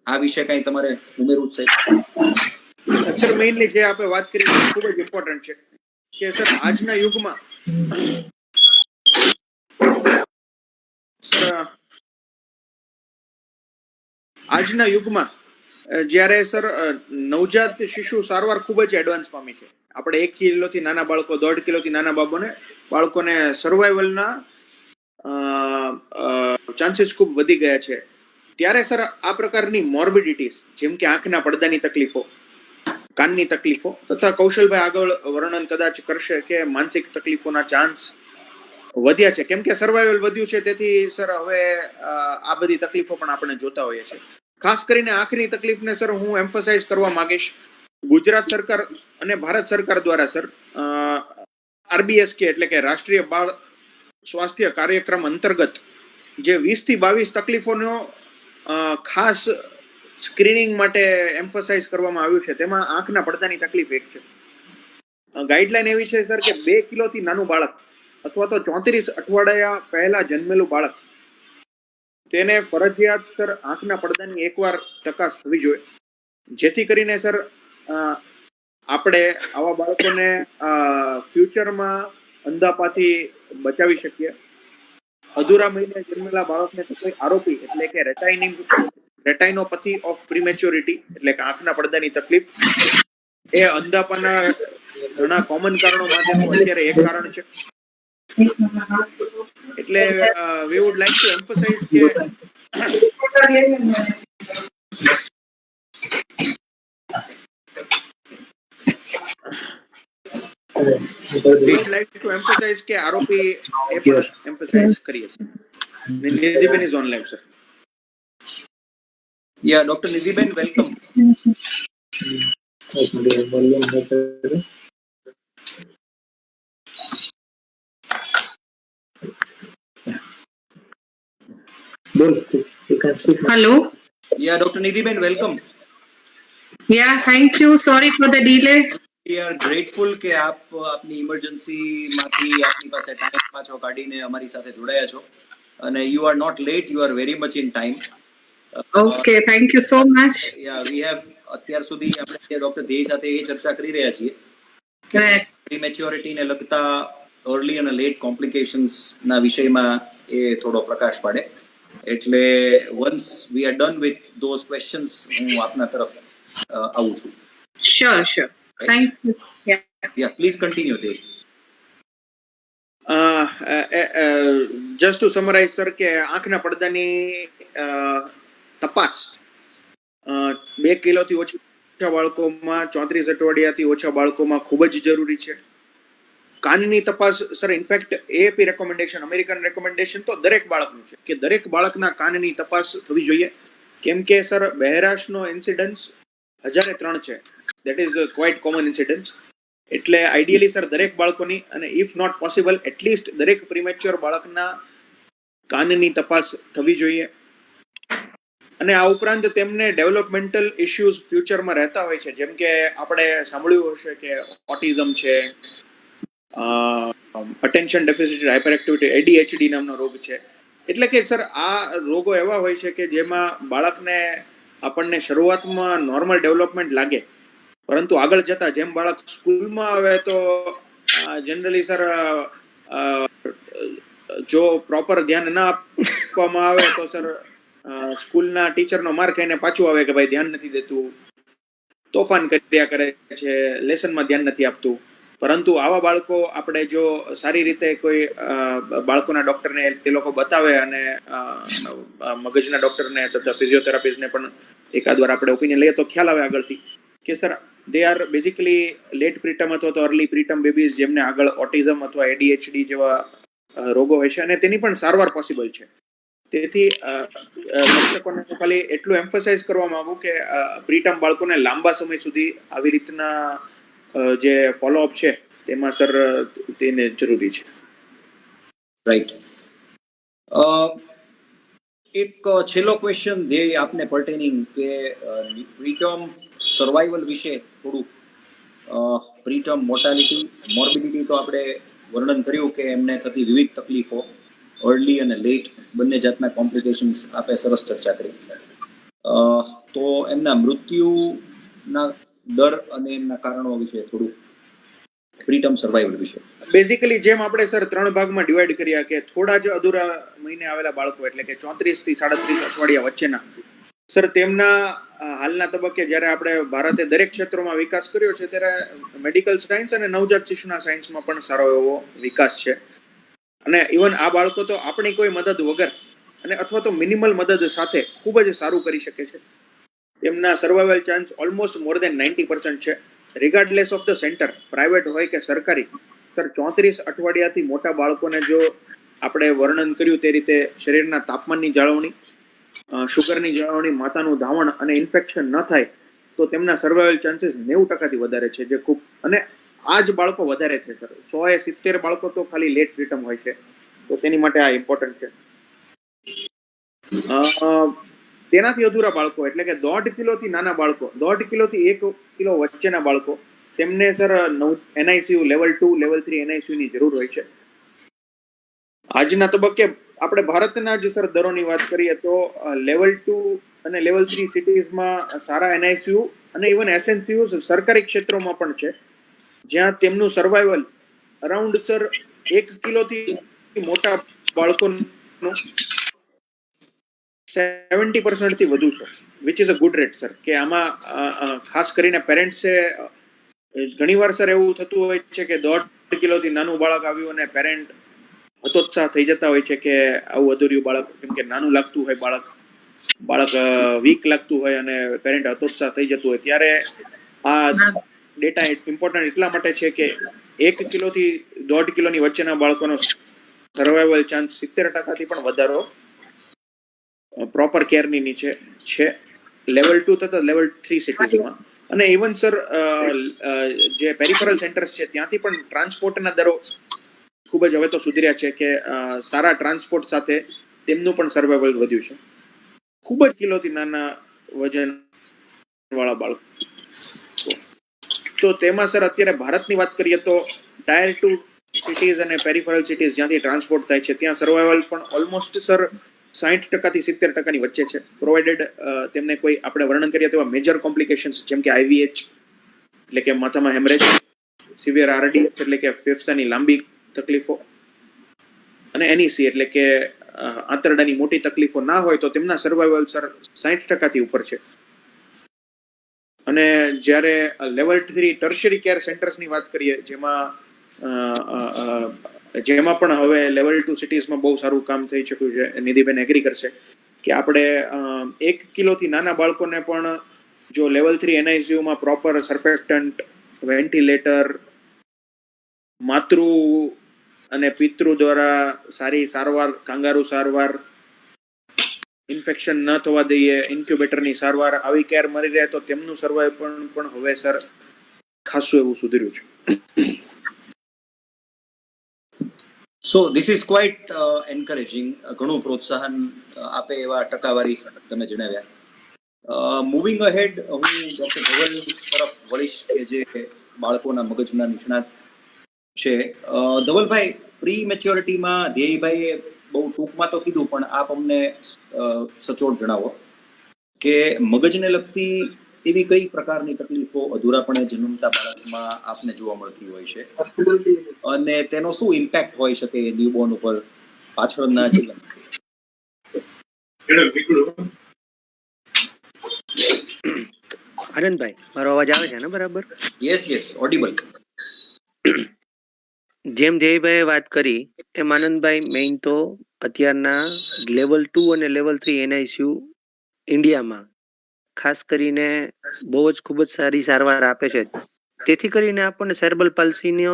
આ વિશે કઈ તમારે ઉમેરવું છે? સર મેઇનલી જે આપણે વાત કરી ખૂબ જ ઇમ્પોર્ટન્ટ છે કે સર આજના યુગમાં આજના યુગમાં જ્યારે સર નવજાત શિશુ સારવાર ખૂબ જ એડવાન્સ પામી છે. આપણે 1 કિલોથી નાના બાળકો, 1.5 કિલોથી નાના બાળકોને સર્વાઈવલના ચાન્સીસ ખૂબ વધી ગયા છે. ત્યારે સર આ પ્રકારની મોર્બિડિટીઝ જેમ કે આંખના પડદાની તકલીફો, કાનની તકલીફો તથા કૌશલભાઈ આગળ વર્ણન કદાચ કરશે કે માનસિક તકલીફોના ચાન્સ વધ્યા છે. કેમ કે સર્વાઈવલ વધ્યું છે, તેથી સર હવે આ બધી તકલીફો પણ આપણે જોતા હોઈએ છીએ. ખાસ કરીને આંખની તકલીફને સર હું એમ્ફસાઇઝ કરવા માંગીશ. ગુજરાત સરકાર અને ભારત સરકાર દ્વારા સર RBSK એટલે કે રાષ્ટ્રીય બાળ સ્વાસ્થ્ય કાર્યક્રમ અંતર્ગત જે 20 થી 22 તકલીફોનો ખાસ સ્ક્રીનિંગ માટે એમ્ફસાઇઝ કરવામાં આવ્યું છે. તેમાં આંખના પડદાની તકલીફ એક છે. ગાઈડલાઈન એવી છે સર કે 2 કિલોથી નાનું બાળક અથવા તો 34 અઠવાડિયા પહેલા જન્મેલું બાળક, તેને ફરજિયાત સર આંખના પડદાની એકવાર તપાસ થવી જોઈએ, જેથી કરીને સર આપણે આવા બાળકોને ફ્યુચરમાં અંધાપાથી બચાવી શકીએ. અધૂરા મહિને જન્મેલા બાળકને તો કોઈ આરોપી એટલે કે રેટાઇનોપેથી ઓફ પ્રીમેચ્યોરિટી એટલે કે આંખના પડદાની તકલીફ એ અંધાપાના ઘણા કોમન કારણો માટેનું અત્યારે એક કારણ છે. એટલે we would like to emphasize કે we would like to emphasize કે આરોપી એ પણ emphasize કરીએ. નિધિબેન is on live, sir. Yeah, Dr. Nidhiben, welcome. You can speak. Hello. Yeah, Dr. Nidhiben, welcome. Yeah, thank you. Sorry for the delay. We are grateful કે આપ આપની ઇમરજન્સીમાંથી આપની પાસે time પાછો કાઢીને અમારી સાથે જોડાયા છો અને you are not late, you are very much in time. Okay, thank you so much. Yeah, we have અત્યાર સુધી આપણે ડોક્ટર ધ્યેય સાથે એ ચર્ચા કરી રહ્યા છીએ કે Right. પ્રીમેચ્યોરિટીને લગતા અર્લી અને લેટ કોમ્પ્લિકેશન્સ ના વિષયમાં એ થોડો પ્રકાશ પાડે. એટલે once we are done with those questions હું આપના તરફ આવું છું. Sure. Thank you. Yeah. Yeah, please continue, Dev. Just to summarize, sir, કે આંખના પડદાની તપાસ 2 કિલોથી ઓછા બાળકોમાં, 34 અઠવાડિયાથી ઓછા બાળકોમાં ખૂબ જ જરૂરી છે. કાનની તપાસ sir in fact AP recommendation, American recommendation તો દરેક બાળકનું છે કે દરેક બાળકના કાનની તપાસ થવી જોઈએ. કેમ કે સર બહેરાશનો ઇન્સિડન્સ 1003 છે. That is quite common incidence. એટલે આઈડિયલી સર દરેક બાળકોની અને ઇફ નોટ પોસિબલ એટલીસ્ટ દરેક પ્રીમેચ્યોર બાળકના કાનની તપાસ થવી જોઈએ. અને આ ઉપરાંત તેમને ડેવલપમેન્ટલ ઇશ્યુઝ ફ્યુચરમાં રહેતા હોય છે, જેમ કે આપણે સાંભળ્યું હશે કે ઓટિઝમ છે, attention deficit hyper activity ADHD નામનો રોગ છે. એટલે કે સર આ રોગો એવા હોય છે કે જેમાં બાળકને આપણને શરૂઆતમાં નોર્મલ ડેવલપમેન્ટ લાગે, પરંતુ આગળ જતા જેમ બાળક સ્કૂલમાં આવે તો જનરલી સર જો પ્રોપર ધ્યાન ના આપવામાં આવે તો સર સ્કૂલના ટીચરનો માર ખાઈને પાછું આવે કે ભાઈ ધ્યાન નથી દેતું, તોફાન કર્યા કરે છે, લેસનમાં ધ્યાન નથી આપતું. પરંતુ આવા બાળકો આપણે જો સારી રીતે કોઈ બાળકોના ડોક્ટરને તે લોકો બતાવે અને મગજના ડોક્ટરને તથા ફિઝિયોથેરાપિસ્ટને પણ એકાદ વાર આપણે ઓપિનિયન લઈએ તો ખ્યાલ આવે આગળથી કે sir they are basically late preterm અથવા તો અર્લી પ્રીટમ બેબીઝ જેમને આગળ ઓટિઝમ અથવા ADHD જેવા રોગો હોય છે અને તેની પણ સારવાર પોસિબલ છે. તેથી દર્શકોને ખાલી એટલું એમ્ફસાઇઝ કરવા માંગુ કે પ્રીટમ બાળકોને લાંબા સમય સુધી આવી રીતના જે ફોલોઅપ છે તેમાં સર તેને જરૂરી છે. રાઈટ. એક છેલ્લો ક્વેશ્ચન ધ્યેય આપને પર્ટેનિંગ કે પ્રીટર્મ સર્વાઈવલ વિશે થોડું. પ્રીટર્મ મોર્ટાલિટી, મોર્બિડિટી તો આપણે વર્ણન કર્યું કે એમને થતી વિવિધ તકલીફો, અર્લી અને લેટ બંને જાતના કોમ્પ્લિકેશન્સ આપણે સરસ ચર્ચા કરી. તો એમના મૃત્યુના દર અને એમના કારણો વિશે થોડું, પ્રીટર્મ સર્વાઈવલ વિશે. બેઝિકલી જેમ આપણે સર 3 ભાગમાં ડિવાઈડ કર્યા કે થોડા જ અધૂરા મહિને આવેલા બાળકો એટલે કે 34 થી 37 અઠવાડિયા વચ્ચેના સર તેમના હાલના તબક્કે જ્યારે આપણે ભારતે દરેક ક્ષેત્રોમાં વિકાસ કર્યો છે ત્યારે મેડિકલ સાયન્સ અને નવજાત શિશુના સાયન્સમાં પણ સારો એવો વિકાસ છે. અને ઇવન આ બાળકો તો આપણી કોઈ મદદ વગર અને અથવા તો મિનિમલ મદદ સાથે ખૂબ જ સારું કરી શકે છે. તેમના સર્વાઇવલ ચાન્સ ઓલમોસ્ટ મોર દેન 90% છે, રિગાર્ડલેસ ઓફ ધ સેન્ટર, પ્રાઇવેટ હોય કે સરકારી. સર 34 અઠવાડિયાથી મોટા બાળકોને જો આપણે વર્ણન કર્યું તે રીતે શરીરના તાપમાનની જાળવણી, શુગરની જાળવણી, માતાનું ધાવણ અને ઇન્ફેક્શન ન થાય તો તેમના સર્વાઇવલ ચાન્સીસ 90% વધારે છે, જે ખૂબ. અને આ જ બાળકો વધારે છે સર. 170 બાળકો તો ખાલી લેટ રિટર્ન હોય છે, તો તેની માટે આ ઇમ્પોર્ટન્ટ છે. તેનાથી અધૂરા બાળકો એટલે કે 1.5 કિલોથી નાના બાળકો, 1.5 કિલોથી 1 કિલો વચ્ચેના બાળકો, તેમને sir NICU level 2 level 3 NICU ની જરૂર હોય છે. આજના તબક્કે આપણે ભારતના જ સર દરોની વાત કરીએ તો લેવલ 2 અને લેવલ 3 સિટીઝમાં સારા NICU અને ઇવન SNCU સરકારી ક્ષેત્રોમાં પણ છે, જ્યાં તેમનું સર્વાઇવલ અરાઉન્ડ સર 1 કિલોથી મોટા બાળકોનું 70% થી વધુ છે, which is a good rate sir. કે આમાં ખાસ કરીને પેરેન્ટ્સે ઘણીવાર સર એવું થતું હોય છે કે 1.5 કિલોથી નાનું બાળક આવ્યું અને પેરેન્ટ હતોત્સાહ થઈ જતા હોય છે કે આવું અધૂર્યું બાળક, કેમ કે નાનું લાગતું હોય બાળક વીક લાગતું હોય અને પેરેન્ટ હતોત્સાહ થઈ જતું હોય. ત્યારે આ ડેટા ઇમ્પોર્ટન્ટ એટલા માટે છે કે 1 કિલોથી 1.5 કિલોની વચ્ચેના બાળકોનો સર્વાઇવલ ચાન્સ 70% થી પણ વધારો પ્રોપર કેરની નીચે છે લેવલ 2 તથા લેવલ 3 સિટીઝમાં. અને ઇવન સર જે પેરિફેરલ સેન્ટર્સ છે ત્યાંથી પણ ટ્રાન્સપોર્ટના દરો ખૂબ જ હવે તો સુધર્યા છે કે સારા ટ્રાન્સપોર્ટ સાથે તેમનું પણ સર્વાઇવલ વધ્યું છે. ખૂબ જ કિલોથી નાના વજન વાળા બાળકો, તો તેમાં સર અત્યારે ભારતની વાત કરીએ તો ટાયર 2 સિટીઝ અને પેરિફેરલ સિટીઝ જ્યાંથી ટ્રાન્સપોર્ટ થાય છે ત્યાં સર્વાઇવલ પણ ઓલમોસ્ટ સર 60% થી 70% ની વચ્ચે છે, પ્રોવાઇડેડ તેમને કોઈ આપણે વર્ણન કરીએ તેવા મેજર કોમ્પ્લિકેશન્સ જેમ કે IVH એટલે કે માથામાં હેમરેજ, સિવિયર RDH એટલે કે ફેફસાની લાંબી તકલીફો અને NEC એટલે કે આંતરડાની મોટી તકલીફો ના હોય તો તેમના સર્વાઇવલ સર 60% થી ઉપર છે. અને જ્યારે લેવલ 3 ટર્શરી કેર સેન્ટર્સની વાત કરીએ જેમાં પણ હવે લેવલ 2 સિટીઝમાં બહુ સારું કામ થઈ ચૂક્યું છે, નિધિબેન એગ્રી કરશે કે આપણે 1 કિલોથી નાના બાળકોને પણ જો લેવલ 3 NICUમાં પ્રોપર સર્ફેક્ટન્ટ, વેન્ટિલેટર, માતૃ અને પિતૃ દ્વારા સારી સારવાર, કાંગારૂ સારવાર, ઇન્ફેક્શન ન થવા દઈએ, ઇન્ક્યુબેટરની સારવાર, આવી કેર મળી રહે તો તેમનું સર્વાઇવ પણ હવે સર ખાસું એવું સુધર્યું છે. So this is quite encouraging. ઘણું પ્રોત્સાહન આપે એવા ટકાવારી તમે જણાવ્યા. મૂવિંગ અહેડ, હું ડૉક્ટર ધવલ તરફ વળીશ કે જે બાળકોના મગજના નિષ્ણાત છે. ધવલભાઈ, પ્રી મેચ્યોરિટીમાં ધ્યેયભાઈએ બહુ ટૂંકમાં તો કીધું, પણ આપ અમને સચોટ જણાવો કે મગજને લગતી એવી કઈ પ્રકારની તકલીફો અધૂરાપણે જન્મતા બાળકમાં આપને જોવા મળતી હોય છે અને તેનો શું ઇમ્પેક્ટ હોઈ શકે ન્યૂબોર્ન ઉપર પાછળના જીવન? આનંદભાઈ, મારો અવાજ આવે છે ને બરાબર? Yes, audible. જેમ જયભાઈએ વાત કરી એમ આનંદભાઈ, મેઇન તો અત્યારના લેવલ 2 અને લેવલ 3 NICU ઇન્ડિયામાં ખાસ કરીને બહુ જ ખૂબ જ સારી સારવાર આપે છે. તેથી કરીને આપણને સેરેબ્રલ પાલ્સીનો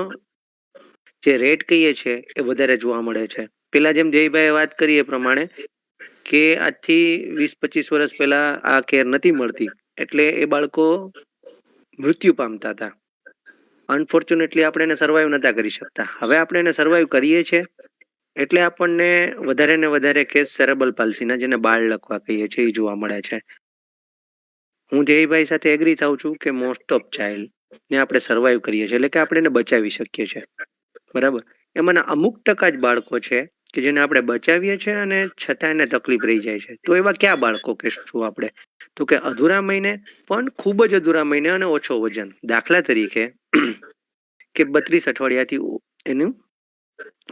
જે રેટ કહીએ છીએ એ વધારે જોવા મળે છે. પેલા જેમ જયભાઈએ વાત કરી એ પ્રમાણે કે આજથી 20-25 વર્ષ પહેલા આ કેર નથી મળતી, એટલે એ બાળકો મૃત્યુ પામતા હતા. અનફોર્ચ્યુનેટલી આપણે એને સર્વાઈવ નતા કરી શકતા. હવે આપણે એને સર્વાઈવ કરીએ છીએ એટલે આપણને વધારે ને વધારે કેસ સેરેબ્રલ પાલ્સીના, જેને બાળ લકવા કહીએ છીએ, એ જોવા મળે છે. હું જયભાઈ સાથે એગ્રી થાઉં છું કે મોસ્ટ ઓફ ચાઇલ્ડ ને આપણે સર્વાઈવ કરીએ છીએ, એટલે કે આપણે એને બચાવી શકીએ છીએ, બરાબર. એમાંના અમુક ટકા જ બાળકો છે કે જેને આપણે બચાવીએ છીએ અને છતાં એને તકલીફ રહી જાય છે. તો એવા ક્યાં બાળકો કહેશું આપણે? તો કે અધૂરા મહિને, પણ ખૂબ જ અધૂરા મહિને અને ઓછો વજન. દાખલા તરીકે કે 32 અઠવાડિયાથી એનું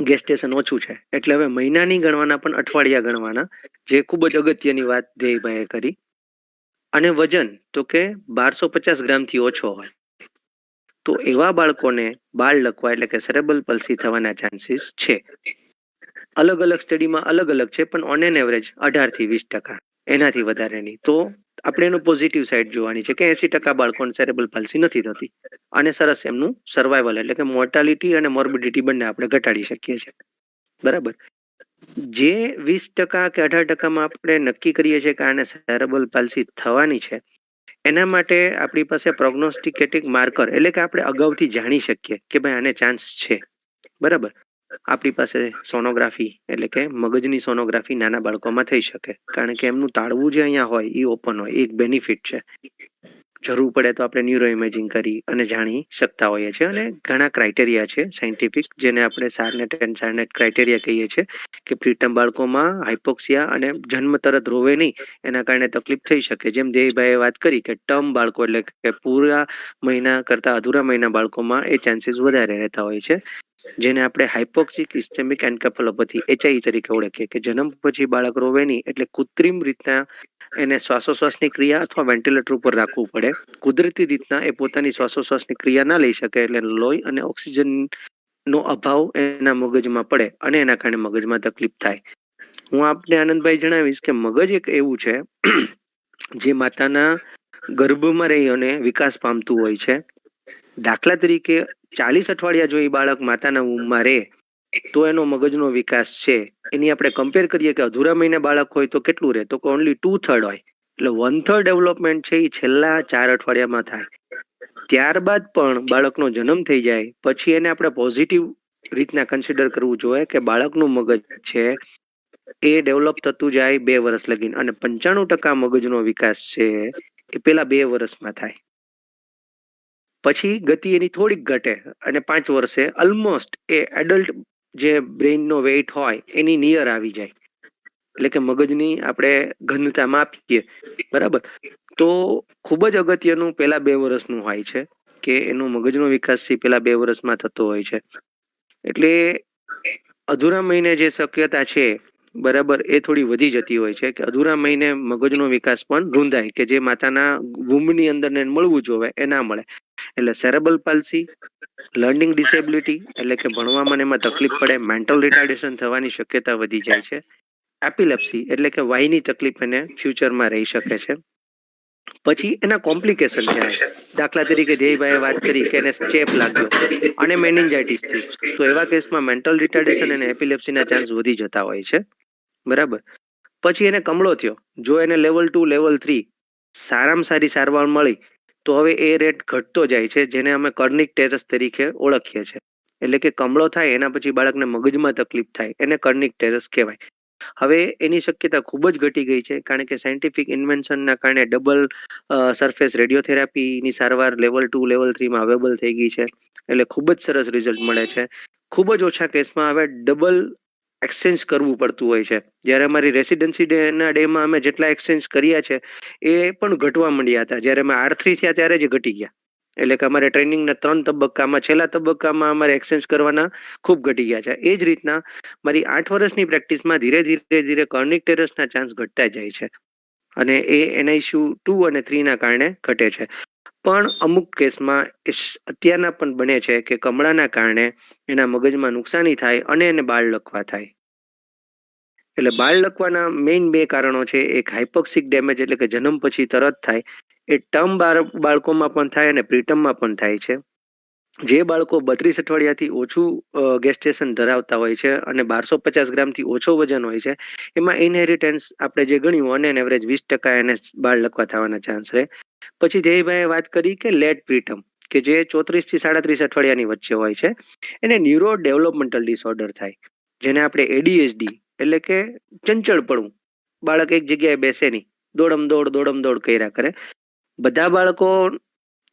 ગેસ્ટેશન ઓછું છે, એટલે હવે મહિનાની ગણવાના પણ અઠવાડિયા ગણવાના, જે ખૂબ જ અગત્યની વાત ધ્યેયભાઈએ કરી. અને વજન તો કે 1250 ગ્રામથી ઓછો હોય તો એવા બાળકોને બાળ લકવા એટલે કે સેરેબ્રલ પલ્સી થવાના ચાન્સીસ છે. અલગ અલગ સ્ટડીમાં અલગ અલગ છે, પણ ઓન એન એવરેજ 18 થી 20%, એનાથી વધારે નહીં. તો આપણે એનું પોઝિટિવ સાઈડ જોવાની છે કે 80% બાળકોને સેરેબ્રલ પલ્સી નથી થતી અને સરસ એમનું સર્વાઈવલ એટલે કે મોર્ટાલિટી અને મોર્બિડિટી બંને આપણે ઘટાડી શકીએ છીએ. બરાબર. જે 20% કે 18%માં આપણે નક્કી કરીએ છીએ કે આને સેરેબ્રલ પાલ્સી થવાની છે, એના માટે આપણી પાસે પ્રોગ્નોસ્ટિકેટિક માર્કર એટલે કે આપણે અગાઉથી જાણી શકીએ કે ભાઈ આને ચાન્સ છે. બરાબર. આપણી પાસે સોનોગ્રાફી એટલે કે મગજની સોનોગ્રાફી નાના બાળકોમાં થઈ શકે, કારણ કે એમનું તાળવું જે અહીંયા હોય એ ઓપન હોય, એક બેનિફિટ છે. જરૂર પડે તો આપણે ન્યુરો ઇમેજિંગ કરી અને જાણી શકતા હોઈએ છીએ. અને ઘણા ક્રાઇટેરિયા છે સાયન્ટિફિક, જેને આપણે સારનેટ એન્ડ સારનેટ ક્રાઇટેરિયા કહીએ છીએ, કે પ્રીટમ બાળકોમાં હાઇપોક્સિયા અને જન્મ તરત રોવે નહીં એના કારણે તકલીફ થઈ શકે. જેમ દેવભાઈએ વાત કરી કે ટર્મ બાળકો એટલે કે પૂરા મહિના કરતા અધૂરા મહિના બાળકોમાં એ ચાન્સીસ વધારે રહેતા હોય છે, જેને આપણે હાઇપોક્સિક ઇસ્કેમિક એન્કેફેલોપેથી HIE તરીકે ઓળખીએ, કે જન્મ પછી બાળક રોવે નહીં એટલે કૃત્રિમ રીતના એને શ્વાસોશ્વાસની ક્રિયા અથવા વેન્ટિલેટર ઉપર રાખવું પડે. કુદરતી રીતના એ પોતાની શ્વાસોશ્વાસની ક્રિયા ના લઈ શકે, એટલે લોહી અને ઓક્સિજન નો અભાવ એના મગજમાં પડે અને એના કારણે મગજમાં તકલીફ થાય. હું આપને આનંદભાઈ જણાવીશ કે મગજ એક એવું છે જે માતાના ગર્ભમાં રહી અને વિકાસ પામતું હોય છે. દાખલા તરીકે 40 અઠવાડિયા જો એ બાળક માતાના ઊંઘમાં રહે તો એનો મગજનો વિકાસ છે, એની આપણે કમ્પેર કરીએ કે અધૂરા મહિને બાળક હોય તો કેટલું રહે, તો ઓનલી 2/3 હોય. એટલે 1/3 ડેવલપમેન્ટ છે એ છેલ્લા 4 અઠવાડિયામાં થાય. ત્યારબાદ પણ બાળકનો જન્મ થઈ જાય પછી એને આપણે પોઝિટિવ રીતના કન્સિડર કરવું જોઈએ કે બાળકનું મગજ છે એ ડેવલપ થતું જાય 2 વર્ષ લગીન, અને 95% મગજનો વિકાસ છે એ પેલા 2 વર્ષમાં થાય. પછી ગતિ એની થોડીક ઘટે અને 5 વર્ષે ઓલમોસ્ટ એ એડલ્ટ જે બ્રેઇનનો વેઇટ હોય એની નિયર આવી જાય, એટલે કે મગજની આપણે ઘનતા માપીએ. બરાબર. તો ખૂબ જ અગત્યનું પેલા 2 વર્ષનું હોય છે કે એનો મગજનો વિકાસ પેલા 2 વર્ષમાં થતો હોય છે. એટલે અધૂરા મહિને જે શક્યતા છે, બરાબર, એ થોડી વધી જતી હોય છે કે અધૂરા મહિને મગજનો વિકાસ પણ રૂંધાય, કે જે માતાના વૂમની અંદર ને મળવું જોઈએ એ ના મળે. એટલે સેરેબ્રલ પાલ્સી, લર્નિંગ ડિસેબિલિટી એટલે કે ભણવામાં એમાં તકલીફ પડે, મેન્ટલ રિટાર્ડેશન થવાની શક્યતા વધી જાય છે. એપિલેપ્સી એટલે કે વાયની તકલીફ એને ફ્યુચરમાં રહી શકે છે. પછી એના કોમ્પ્લિકેશન કહેવાય. દાખલા તરીકે ધ્યેયભાઈએ વાત કરી કે એને ચેપ લાગ્યો અને મેનિન્જાઇટિસ થયું, તો એવા કેસમાં મેન્ટલ રિટાર્ડેશન અને એપિલેપ્સીના ચાન્સ વધી જતા હોય છે. બરાબર. પછી એને કમળો થયો, જો એને લેવલ 2 લેવલ 3 સારામાં સારી સારવાર મળી તો હવે એ રેટ ઘટતો જાય છે, જેને અમે કર્નિક ટેરસ તરીકે ઓળખીએ છીએ. એટલે કે કમળો થાય એના પછી બાળકને મગજમાં તકલીફ થાય, એને કર્નિક ટેરસ કહેવાય. હવે એની શક્યતા ખૂબ જ ઘટી ગઈ છે, કારણ કે સાયન્ટિફિક ઇન્વેન્શનના કારણે ડબલ સરફેસ રેડિયોથેરાપીની સારવાર લેવલ 2 લેવલ 3માં અવેલેબલ થઈ ગઈ છે, એટલે ખૂબ જ સરસ રિઝલ્ટ મળે છે. ખૂબ જ ઓછા કેસમાં હવે ડબલ એક્સચેન્જ કરવું પડતું હોય છે. જ્યારે અમારી રેસિડેન્સી ડેના ડેમાં અમે જેટલા એક્સચેન્જ કર્યા છે એ પણ ઘટવા માંડ્યા હતા. જ્યારે અમે R3 થયા ત્યારે જ ઘટી ગયા. એટલે કે અમારે ટ્રેનિંગના 3 તબક્કામાં છેલ્લા તબક્કામાં અમારે એક્સચેન્જ કરવાના ખૂબ ઘટી ગયા છે. એ જ રીતના મારી 8 વર્ષની પ્રેક્ટિસમાં ધીરે ધીરે કર્નિક ટેરસના ચાન્સ ઘટતા જાય છે, અને એ NICU 2 અને 3ના કારણે ઘટે છે. પણ અમુક કેસમાં અત્યારના પણ બને છે કે કમળાના કારણે એના મગજમાં નુકસાની થાય અને એને બાળ લકવા થાય. એટલે બાળ લકવાના મેઇન 2 કારણો છે. એક હાઇપોક્સિક ડેમેજ એટલે કે જન્મ પછી તરત થાય, એ ટર્મ બાળકોમાં પણ થાય અને પ્રીટમમાં પણ થાય છે. જે બાળકો 32 અઠવાડિયાથી ઓછું ગેસ્ટેશન ધરાવતા હોય છે અને 1250 ગ્રામથી ઓછો વજન હોય છે, એમાં ઇનહેરિટન્સ આપણે જે ગણ્યું ઓન એન એવરેજ 20% એને બાળ લકવા થવાના ચાન્સ રહે. પછી જયભાઈએ વાત કરી કે લેટ પ્રીટમ, કે જે 34 થી 37 અઠવાડિયાની વચ્ચે હોય છે, એને ન્યુરો ડેવલપમેન્ટલ ડિસઓર્ડર થાય, જેને આપણે ADHD એટલે કે ચંચળપણું, બાળક એક જગ્યાએ બેસે નહીં, દોડમ દોડ કર્યા કરે. બધા બાળકો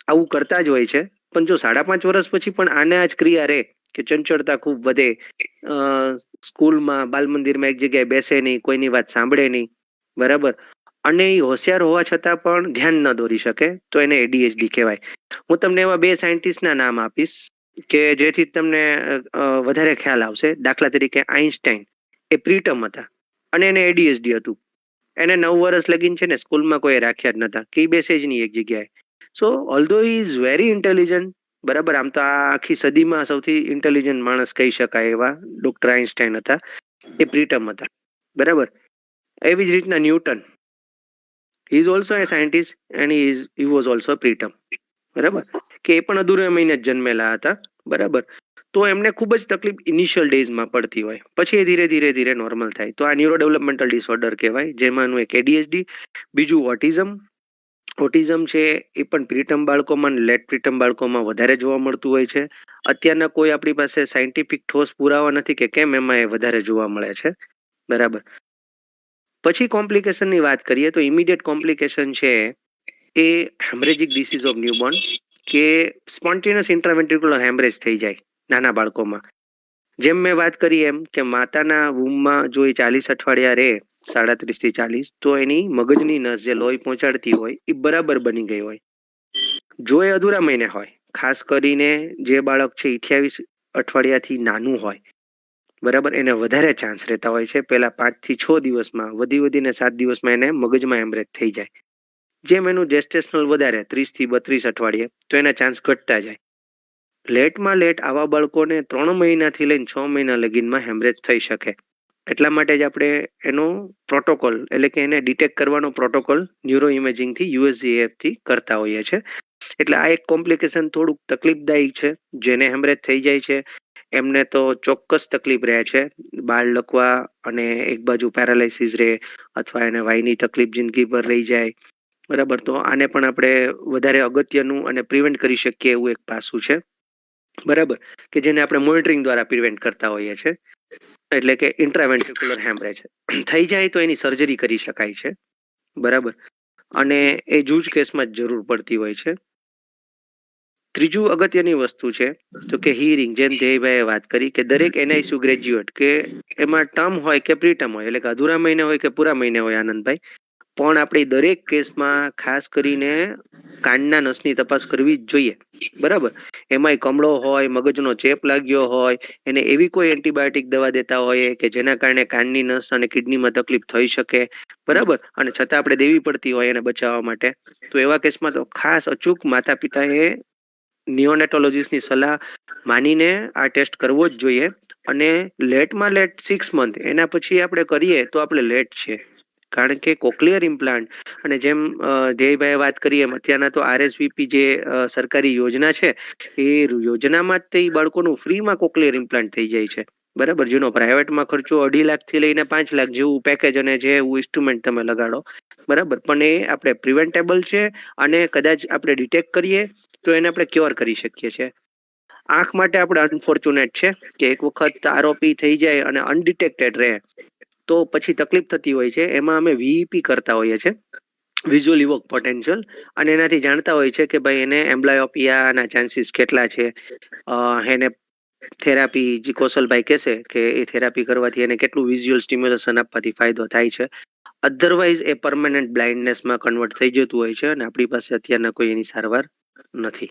આવું કરતા જ હોય છે, પણ જો 5.5 વર્ષ પછી પણ આને આ જ ક્રિયા રહે કે ચંચળતા ખૂબ વધે, સ્કૂલમાં બાલ મંદિરમાં એક જગ્યાએ બેસે નહીં, કોઈની વાત સાંભળે નહીં, બરાબર, અને એ હોશિયાર હોવા છતાં પણ ધ્યાન ન દોરી શકે, તો એને ADHD કહેવાય. હું તમને એવા 2 સાયન્ટિસ્ટના નામ આપીશ કે જેથી તમને વધારે ખ્યાલ આવશે. દાખલા તરીકે આઇન્સ્ટાઈન એ પ્રીટમ હતા અને એને ADHD હતું. એને 9 વર્ષ લગીન છે ને સ્કૂલમાં કોઈ રાખ્યા જ નતા, કે ઈ બેસે જ નહીં એક જગ્યાએ. સો ઓલ્ધો હી ઇઝ વેરી ઇન્ટેલિજન્ટ, બરાબર, આમ તો આ આખી સદીમાં સૌથી ઇન્ટેલિજન્ટ માણસ કહી શકાય એવા ડોક્ટર આઇન્સ્ટાઈન હતા, એ પ્રીટમ હતા, બરાબર. એવી જ રીતના Newton, he is also a scientist and he was also preterm, બરાબર, કે એ પણ અધૂરા મહિને જ જન્મેલા હતા, બરાબર. તો એમને ખૂબ જ તકલીફ ઇનિશિયલ ડેઝમાં પડતી હોય, પછી એ ધીરે ધીરે ધીરે નોર્મલ થાય. તો આ ન્યુરો ડેવલપમેન્ટલ ડિસઓર્ડર કહેવાય, જેમાંનું એક ADHD, બીજું ઓટિઝમ. ઓટિઝમ છે એ પણ પ્રીટમ બાળકોમાં લેટ પ્રીટમ બાળકોમાં વધારે જોવા મળતું હોય છે. અત્યારના કોઈ આપણી પાસે સાયન્ટિફિક ઠોસ પુરાવા નથી કે કેમ એમાં એ વધારે જોવા મળે છે, બરાબર. પછી કોમ્પ્લિકેશનની વાત કરીએ તો ઇમિડિયેટ કોમ્પ્લિકેશન છે એ હેમરેજિક ડિસીઝ ઓફ ન્યૂબોર્ન, કે સ્પોન્ટેનિયસ ઇન્ટ્રાવેન્ટ્રિક્યુલર હેમરેજ થઈ જાય નાના બાળકોમાં. જેમ મેં વાત કરી એમ કે માતાના વૂમમાં જો એ 40 અઠવાડિયા રહે, 37 થી 40, તો એની મગજની નસ જે લોહી પહોંચાડતી હોય એ બરાબર બની ગઈ હોય. જો એ અધૂરા મહિને હોય, ખાસ કરીને જે બાળક છે 28 અઠવાડિયાથી નાનું હોય, બરાબર, એને વધારે ચાન્સ રહેતા હોય છે પહેલા 5 થી 6 દિવસમાં, વધીને 7 દિવસમાં એને મગજમાં હેમરેજ થઈ જાય. જેમ એનું જેસ્ટેશનલ વધારે 30 થી 32 અઠવાડિયે, તો એના ચાન્સ ઘટતા જાય. લેટમાં લેટ આવા બાળકોને 3 મહિનાથી લઈને 6 મહિના લગીનમાં હેમરેજ થઈ શકે. એટલા માટે જ આપણે એનો પ્રોટોકોલ, એટલે કે એને ડિટેક્ટ કરવાનો પ્રોટોકોલ ન્યુરો ઇમેજિંગથી USGAF થી કરતા હોઈએ છીએ. એટલે આ એક કોમ્પ્લિકેશન થોડુંક તકલીફદાયી છે. જેને હેમરેજ થઈ જાય છે એમને તો ચોક્કસ તકલીફ રહે છે, બાળ લકવા અને એક બાજુ પેરાલાઇસિસ રહે, અથવા એને વાયની તકલીફ જિંદગી ભર રહી જાય, બરાબર. તો આને પણ આપણે વધારે અગત્યનું અને પ્રિવેન્ટ કરી શકીએ એવું એક પાસું છે, બરાબર, કે જેને આપણે મોનિટરિંગ દ્વારા પ્રિવેન્ટ કરતા હોઈએ છીએ. એટલે કે ઇન્ટ્રાવેન્ટ્રિક્યુલર હેમરેજ થઈ જાય તો એની સર્જરી કરી શકાય છે, બરાબર, અને એ જૂજ કેસમાં જ જરૂર પડતી હોય છે. ત્રીજું અગત્યની વસ્તુ છે તો કે હિયરિંગ, જેમ જયભાઈએ વાત કરી કે દરેક NICU ગ્રેજ્યુએટ, કે એમાં ટર્મ હોય કે પ્રીટર્મ હોય, એટલે કે અધૂરા મહિને હોય કે પૂરા મહિને હોય, આનંદભાઈ, પણ આપણી દરેક કેસમાં ખાસ કરીને કાનના નસની તપાસ કરવી જ જોઈએ, બરાબર. એમાંય કમળો હોય, મગજનો ચેપ લાગ્યો હોય, એને એવી કોઈ એન્ટીબાયોટિક દવા દેતા હોય કે જેના કારણે કાનની નસ અને કિડનીમાં તકલીફ થઈ શકે, બરાબર, અને છતાં આપણે દેવી પડતી હોય એને બચાવવા માટે, તો એવા કેસમાં તો ખાસ અચૂક માતા પિતાએ નિયોનેટોલોજીસ્ટની સલાહ માનીને આ ટેસ્ટ કરવો જ જોઈએ. અને લેટમાં લેટ 6 મંથ, એના પછી આપણે કરીએ તો આપણે લેટ છે, કારણ કે કોક્લિયર ઇમ્પ્લાન્ટ, અને જેમ ધ્યેયભાઈએ વાત કરી એમ અત્યારના તો RSVP જે સરકારી યોજના છે, એ યોજનામાં જ તે બાળકોનું ફ્રીમાં કોક્લિયર ઇમ્પ્લાન્ટ થઈ જાય છે, બરાબર, જેનો પ્રાઇવેટમાં ખર્ચો 2.5 લાખથી લઈને 5 લાખ જેવું પેકેજ અને જેવું ઇન્સ્ટ્રુમેન્ટ તમે લગાડો, બરાબર. પણ એ આપણે પ્રિવેન્ટેબલ છે, અને કદાચ આપણે ડિટેક્ટ કરીએ તો એને આપણે ક્યોર કરી શકીએ છીએ. આંખ માટે આપણે અનફોર્ચ્યુનેટ છે કે એક વખત આરોપી થઈ જાય અને અનડિટેક્ટેડ રહે તો પછી તકલીફ થતી હોય છે. એમાં અમે VEP કરતા હોઈએ છીએ, વિઝ્યુઅલ ઇવોક પોટેન્શિયલ, અને એનાથી જાણતા હોય છે કે ભાઈ એને એમ્બ્લાયોપિયાના ચાન્સીસ કેટલા છે. એને થેરાપી, જે કૌશલભાઈ કહેશે કે એ થેરાપી કરવાથી એને કેટલું વિઝ્યુઅલ સ્ટિમ્યુલેશન આપવાથી ફાયદો થાય છે. અધરવાઇઝ એ પરમાનન્ટ બ્લાઇન્ડનેસમાં કન્વર્ટ થઈ જતું હોય છે, અને આપણી પાસે અત્યારના કોઈ એની સારવાર નથી,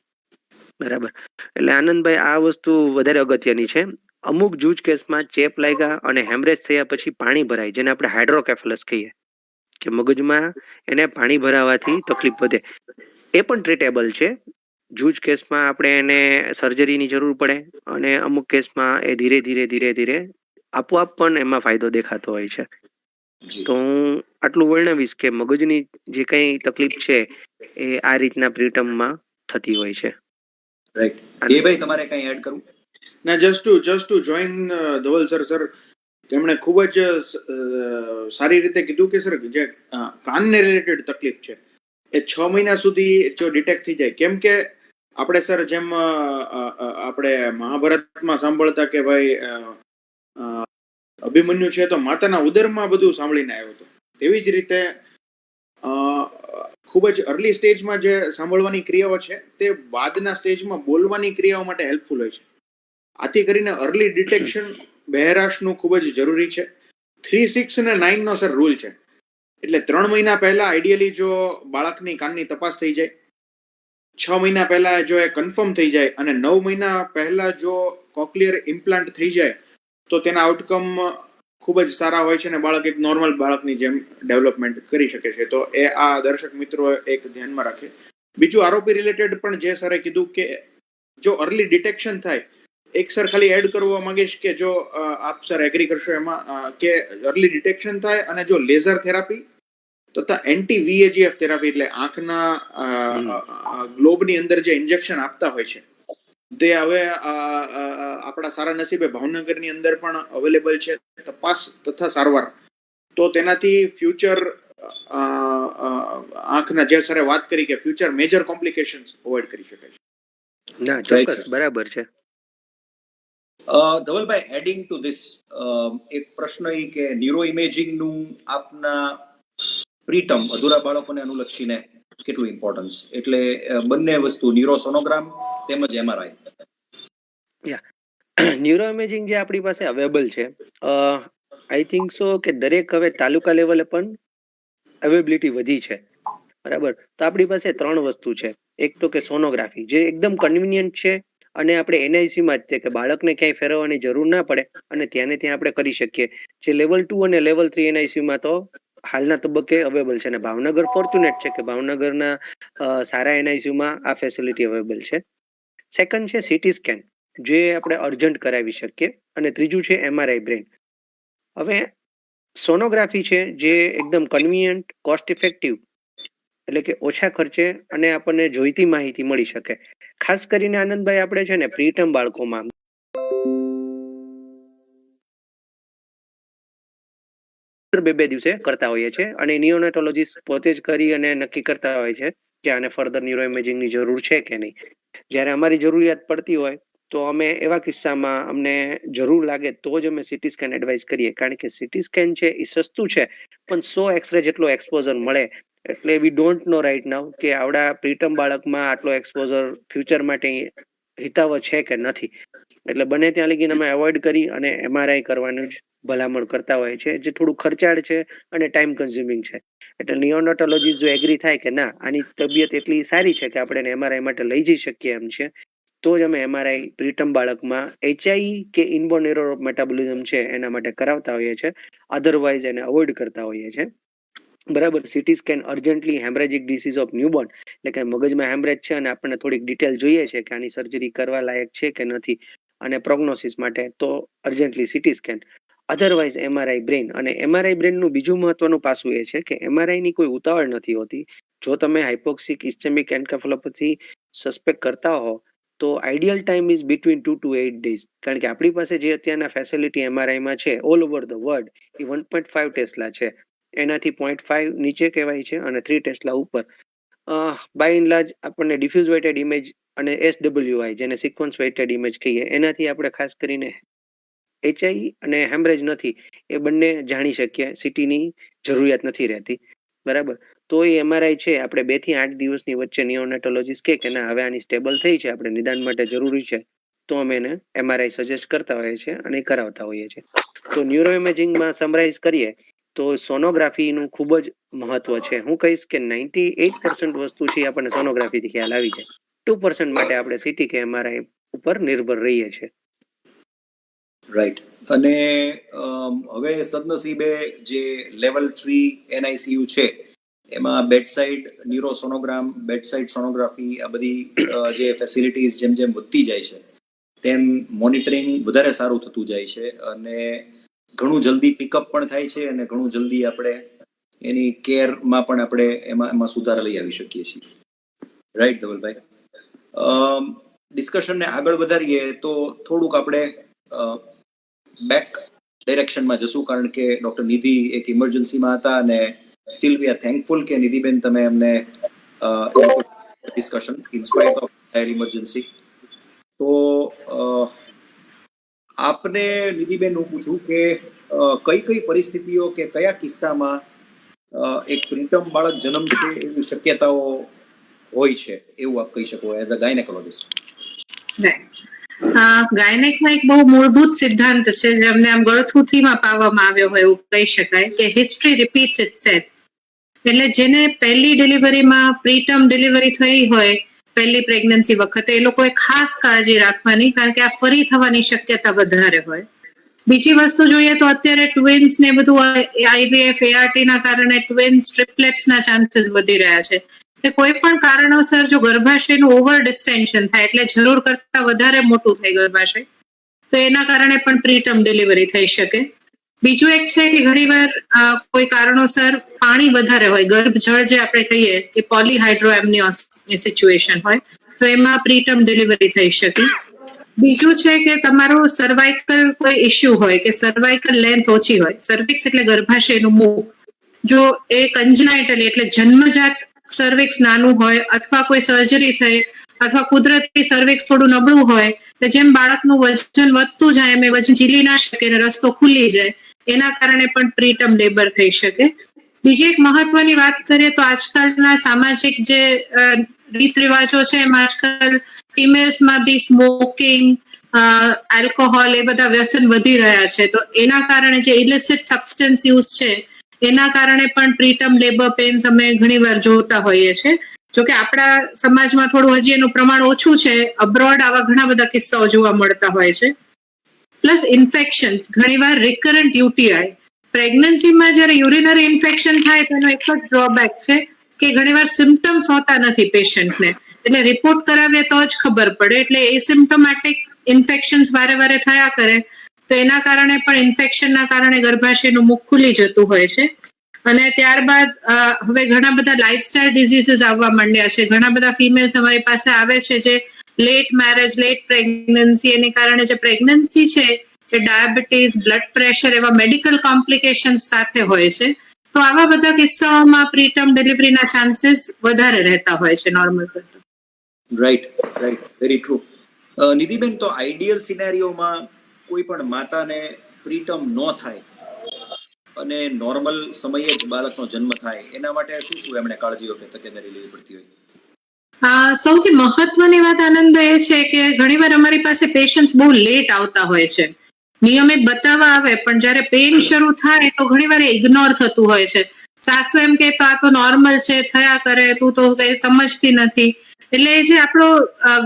બરાબર. એટલે આનંદભાઈ આ વસ્તુ વધારે અગત્યની છે. અમુક જૂજ કેસમાં ચેપ લાગ્યા અને હેમરેજ થયા પછી પાણી ભરાય, જેને આપણે હાઇડ્રોકેફલસ કહીએ, કે મગજમાં એને પાણી ભરાવાથી તકલીફ વધે, એ પણ ટ્રીટેબલ છે. જૂજ કેસમાં આપણે એને સર્જરીની જરૂર પડે, અને અમુક કેસમાં એ ધીરે ધીરે ધીરે ધીરે આપોઆપ પણ એમાં ફાયદો દેખાતો હોય છે. તો હું આટલું વર્ણવીશ કે મગજની જે કંઈ તકલીફ છે એ આ રીતના પ્રીટમમાં થતી હોય છે. રાઈટ. ધ્યેયભાઈ, તમારે કંઈ એડ કરવું? ના, just to join Dhaval sir, તેમણે ખૂબ જ સારી રીતે કીધું કે સર જે કાનને રિલેટેડ તકલીફ છે એ 6 મહિના સુધી જો ડિટેક્ટ થઈ જાય, કેમ કે આપણે સર જેમ આપણે મહાભારતમાં સાંભળતા કે ભાઈ અભિમન્યુ છે તો માતાના ઉદરમાં બધું સાંભળીને આવ્યો હતો, તેવી જ રીતે ખૂબ જ અર્લી સ્ટેજમાં જે સાંભળવાની ક્રિયાઓ છે તે બાદના સ્ટેજમાં બોલવાની ક્રિયાઓ માટે હેલ્પફુલ હોય છે. આથી કરીને અર્લી ડિટેક્શન બહેરાશનું ખૂબ જ જરૂરી છે. 3, 6 અને 9 નો સર રૂલ છે, એટલે 3 મહિના પહેલા આઈડિયલી જો બાળકની કાનની તપાસ થઈ જાય 6 મહિના પહેલા જો એ કન્ફર્મ થઈ જાય અને 9 મહિના પહેલા જો કોક્લિયર ઇમ્પ્લાન્ટ થઈ જાય તો તેના આઉટકમ ખૂબ જ સારા હોય છે અને બાળક એક નોર્મલ બાળકની જેમ ડેવલપમેન્ટ કરી શકે છે. તો એ આ દર્શક મિત્રો એક ધ્યાનમાં રાખે. બીજું આરઓપી રિલેટેડ પણ જે સરે કીધું કે જો અર્લી ડિટેક્શન થાય, એક સર ખાલી એડ કરવા માંગીશ કે જો આપ સર એગ્રી કરશો એમાં કે અર્લી ડિટેક્શન થાય અને જો લેઝર થેરાપી તથા એન્ટી VEGF થેરાપી એટલે આંખના ગ્લોબની અંદર જે ઇન્જેક્શન આપતા હોય છે તે હવે આપણા સારા નસીબે ભાવનગરની અંદર પણ અવેલેબલ છે તપાસ તથા સારવાર. તો તેનાથી ફ્યુચર આંખના જે સરે વાત કરી કે ફ્યુચર મેજર કોમ્પ્લિકેશન્સ અવોઇડ કરી શકાય છે. ના, Right, ચોક્કસ sir. બરાબર છે. ધવલભાઈ, એડિંગ ટુ ધીસ, એક પ્રશ્ન એ કે ન્યુરો ઇમેજિંગનું આપના પ્રીટર્મ અધૂરા બાળકોને અનુલક્ષીને કેટલું ઇમ્પોર્ટન્સ, એટલે બંને વસ્તુ ન્યુરોસોનોગ્રામ તેમજ MRI. ન્યુરો ઇમેજિંગ જે આપણી પાસે અવેલેબલ છે, આઈ થિંક સો કે દરેક હવે તાલુકા લેવલે પણ અવેબિલિટી વધી છે, બરાબર. તો આપણી પાસે 3 વસ્તુ છે. એક તો કે સોનોગ્રાફી, જે એકદમ કન્વિનિયન્ટ છે અને આપણે NICU માં જ છે કે બાળકને ક્યાંય ફેરવવાની જરૂર ના પડે અને ત્યાં આપણે કરી શકીએ. જે લેવલ 2 અને લેવલ 3 NICU માં તો હાલના તબક્કે અવેલેબલ છે અને ભાવનગર ફોર્ચ્યુનેટ છે કે ભાવનગરના સારા NICU માં આ ફેસિલિટી અવેલેબલ છે. સેકન્ડ છે CT સ્કેન, જે આપણે અર્જન્ટ કરાવી શકીએ, અને ત્રીજું છે MRI બ્રેન. હવે સોનોગ્રાફી છે જે એકદમ કન્વિનિયન્ટ, કોસ્ટ ઇફેક્ટિવ, એટલે કે ઓછા ખર્ચે અને આપણને જોઈતી માહિતી મળી શકે. ખાસ કરીને આનંદભાઈ આપણે છે ને પ્રીટર્મ બાળકોમાં બે દિવસે કરતા હોઈએ છીએ અને નિયોનેટોલોજીસ્ટ પોતે જ કરી અને નક્કી કરતા હોય છે કે આને ફર્ધર ન્યુરો ઇમેજિંગની જરૂર છે કે નહીં. જ્યારે અમારી જરૂરિયાત પડતી હોય તો અમે એવા કિસ્સામાં અમને જરૂર લાગે તો જ અમે CT સ્કેન એડવાઇસ કરીએ, કારણ કે CT સ્કેન છે એ સસ્તું છે પણ 100 એક્સરે જેટલો એક્સપોઝર મળે. એટલે we don't know right now કે આવડા પ્રીટર્મ બાળકમાં આટલો એક્સપોઝર ફ્યુચર માટે હિતાવ છે કે નથી. એટલે બને ત્યાં લગીને અમે અવોઇડ કરી અને MRI કરવાનું જ ભલામણ કરતા હોય છે, જે થોડું ખર્ચાળ છે અને ટાઈમ કન્ઝ્યુમિંગ છે. એટલે નિયોનેટોલોજીસ્ટ જો એગ્રી થાય કે ના આની તબિયત એટલી સારી છે કે આપણે એને MRI માટે લઈ જઈ શકીએ એમ છે, તો જ અમે MRI પ્રીટર્મ બાળકમાં HI કે ઇનબોર્ન એરર ઓફ મેટાબોલિઝમ છે એના માટે કરાવતા હોઈએ છીએ. અધરવાઇઝ એને અવોઇડ કરતા હોઈએ છીએ, બરાબર. CT scan urgently haemorrhagic disease of newborn, એટલે કે મગજમાં હેમરેજ છે અને આપણને થોડીક ડિટેલ જોઈએ છે કે આની સર્જરી કરવા લાયક છે કે નથી, અને પ્રોગ્નોસિસ માટે તો urgently CT scan. Otherwise MRI brain, અને MRI બ્રેનનું બીજું મહત્વનું પાસું એ છે કે MRI ની કોઈ ઉતાવળ નથી હોતી. જો તમે હાઇપોક્સિક ઇસ્ચેમિક એન્કેફેલોપેથી સસ્પેક્ટ કરતા હો તો ideal time is between 2 to 8 days, કારણ કે આપણી પાસે જે અત્યારના ફેસિલિટી MRI માં છે all over the world A 1.5 tesla છે, એનાથી 0.5 નીચે કહેવાય છે અને 3 ટેસ્લા ઉપર. બાય એન્ડ લાર્જ આપણને ડિફ્યુઝ વેટેડ ઇમેજ અને SWI, જેને સિક્વન્સ વેટેડ ઇમેજ કહીએ, એનાથી આપણે ખાસ કરીને HI અને હેમરેજ નથી એ બંને જાણી શકીએ, CTની જરૂરિયાત નથી રહેતી, બરાબર. તો એ MRI છે આપણે 2 થી 8 દિવસની વચ્ચે નિયોનેટોલોજીસ્ટ કે ના હવે આની સ્ટેબલ થઈ છે, આપણે નિદાન માટે જરૂરી છે, તો અમે એને MRI સજેસ્ટ કરતા હોઈએ છીએ અને કરાવતા હોઈએ છીએ. તો ન્યુરો ઇમેજિંગમાં સમરાઇઝ કરીએ તો સોનોગ્રાફીનું ખૂબ જ મહત્વ છે. હું કહીશ કે 98% વસ્તુ છે આપણને સોનોગ્રાફીથી ખ્યાલ આવી જાય. 2% માટે આપણે CT કે MRI ઉપર નિર્ભર રહીએ છીએ. રાઈટ. અને હવે સદનસીબે જે લેવલ 3 NICU છે એમાં બેડસાઇડ ન્યુરોસોનોગ્રામ, બેડસાઇડ સોનોગ્રાફી, આ બધી જે ફેસિલિટીઝ જેમ જેમ વધતી જાય છે તેમ મોનિટરિંગ વધારે સારું થતું જાય છે અને ઘણું જલ્દી પિકઅપ પણ થાય છે અને ઘણું જલ્દી આપણે એની કેરમાં પણ આપણે એમાં સુધારા લઈ આવી શકીએ છીએ. રાઈટ ધવલભાઈ. ડિસ્કશનને આગળ વધારીએ તો થોડુંક આપણે બેક ડાયરેક્શનમાં જશું, કારણ કે ડોક્ટર નિધિ એક ઇમરજન્સીમાં હતા અને સિલ્વિયા થેન્કફુલ કે નિધિબેન તમે અમને ડિસ્કશન ઇન્સ્પાયર ઓફ ઇમરજન્સી. તો આપને નિધિબેન હું પૂછું કે કઈ કઈ પરિસ્થિતિઓ કે કયા કિસ્સામાં એક પ્રીટર્મ બાળક જન્મશે એવી શક્યતાઓ હોય છે એવું આપ કહી શકો એઝ અ ગાયનેકોલોજિસ્ટ? ગાયનેકમાં એક બહુ મૂળભૂત સિદ્ધાંત છે જે અમને આમ ગળથૂથીમાં પાવામાં આવ્યો હોય એવું કહી શકાય કે હિસ્ટ્રી રિપીટ્સ ઇટસેલ્ફ. એટલે જેને પહેલી ડિલિવરીમાં પ્રીટર્મ ડિલિવરી થઈ હોય પહેલી પ્રેગ્નન્સી વખતે એ લોકોએ ખાસ કાળજી રાખવાની, કારણ કે આ ફરી થવાની શક્યતા વધારે હોય. બીજી વસ્તુ જોઈએ તો અત્યારે ટ્વિન્સ ને બધું આઈવીએફ એઆરટી ના કારણે ટ્વિન્સ ટ્રિપ્લેટ્સ ના ચાન્સીસ વધી રહ્યા છે. એટલે કોઈ પણ કારણોસર જો ગર્ભાશયનું ઓવર ડિસ્ટેન્શન થાય, એટલે જરૂર કરતા વધારે મોટું થાય ગર્ભાશય, તો એના કારણે પણ પ્રીટર્મ ડિલિવરી થઈ શકે. બીજું એક છે કે ઘણીવાર કોઈ કારણોસર પાણી વધારે હોય, ગર્ભજળ જે આપણે કહીએ કે પોલીહાઇડ્રોએમનિયોસની સિચ્યુએશન હોય, તો એમાં પ્રીટર્મ ડિલિવરી થઈ શકે. બીજું છે કે તમારું સર્વાઇકલ કોઈ ઇશ્યુ હોય કે સર્વાઇકલ લેન્થ ઓછી હોય, સર્વિક્સ એટલે ગર્ભાશયનું મુખ, જો એ કન્જનાઇટલી એટલે જન્મજાત સર્વિક્સ નાનું હોય અથવા કોઈ સર્જરી થઈ અથવા કુદરતી સર્વિક્સ થોડું નબળું હોય, તો જેમ બાળકનું વજન વધતું જાય એમ એ વજન ઝીલી ના શકે અને રસ્તો ખુલી જાય, એના કારણે પણ પ્રીટર્મ લેબર થઈ શકે. બીજી એક મહત્વની વાત કરીએ તો આજકાલના સામાજિક જે રીત રિવાજો છે એમાં આજકાલ ફિમેલ્સમાં બી સ્મોકિંગ, આલ્કોહોલ એ બધા વ્યસન વધી રહ્યા છે, તો એના કારણે જે ઇલિસિટ સબસ્ટન્સ યુઝ છે એના કારણે પણ પ્રીટર્મ લેબર પેન્સ અમે ઘણીવાર જોતા હોઈએ છીએ. જોકે આપણા સમાજમાં થોડું હજી એનું પ્રમાણ ઓછું છે, અબ્રોડ આવા ઘણા બધા કિસ્સાઓ જોવા મળતા હોય છે. પ્લસ ઇન્ફેક્શન્સ, ઘણીવાર રિકરન્ટ યુટીઆઈ, પ્રેગ્નન્સીમાં જ્યારે યુરિનરી ઇન્ફેક્શન થાય તો એનો એક જ ડ્રોબેક છે કે ઘણીવાર સિમ્ટમ્સ હોતા નથી પેશન્ટને, એટલે રિપોર્ટ કરાવીએ તો જ ખબર પડે. એટલે એસિમ્પ્ટોમેટિક ઇન્ફેક્શન્સ વારે વારે થયા કરે તો એના કારણે પણ ઇન્ફેક્શનના કારણે ગર્ભાશયનું મુખ ખુલી જતું હોય છે. અને ત્યારબાદ હવે ઘણા બધા લાઇફસ્ટાઇલ ડિઝીઝીસ આવવા માંડ્યા છે. ઘણા બધા ફિમેલ્સ અમારી પાસે આવે છે જે લેટ મેરેજ, લેટ પ્રેગ્નન્સી, એને કારણે જે પ્રેગ્નન્સી છે એ ડાયાબિટીસ, બ્લડ પ્રેશર એવા મેડિકલ કોમ્પ્લિકેશન સાથે હોય છે. તો આવા બધા કિસ્સાઓમાં પ્રીટર્મ ડિલિવરીના ચાન્સીસ વધારે રહેતા હોય છે નોર્મલ કરતા. Right, very true. નિધિબેન, તો આઈડિયલ સિનેરિયોમાં કોઈ પણ માતાને પ્રીટર્મ ન થાય અને નોર્મલ સમયે જ બાળકનો જન્મ થાય, એના માટે શું શું એમણે કાળજીઓ કે તકેદારી લેવી પડતી હોય? સૌથી મહત્વની વાત આનંદભાઈ એ છે કે ઘણીવાર અમારી પાસે પેશન્ટ્સ બહુ લેટ આવતા હોય છે. નિયમિત બતાવવા આવે પણ જ્યારે પેઇન શરૂ થાય તો ઘણીવાર ઇગ્નોર થતું હોય છે. સાસુ એમ કે આ તો નોર્મલ છે, થયા કરે, તું તો કઈ સમજતી નથી. એટલે જે આપણો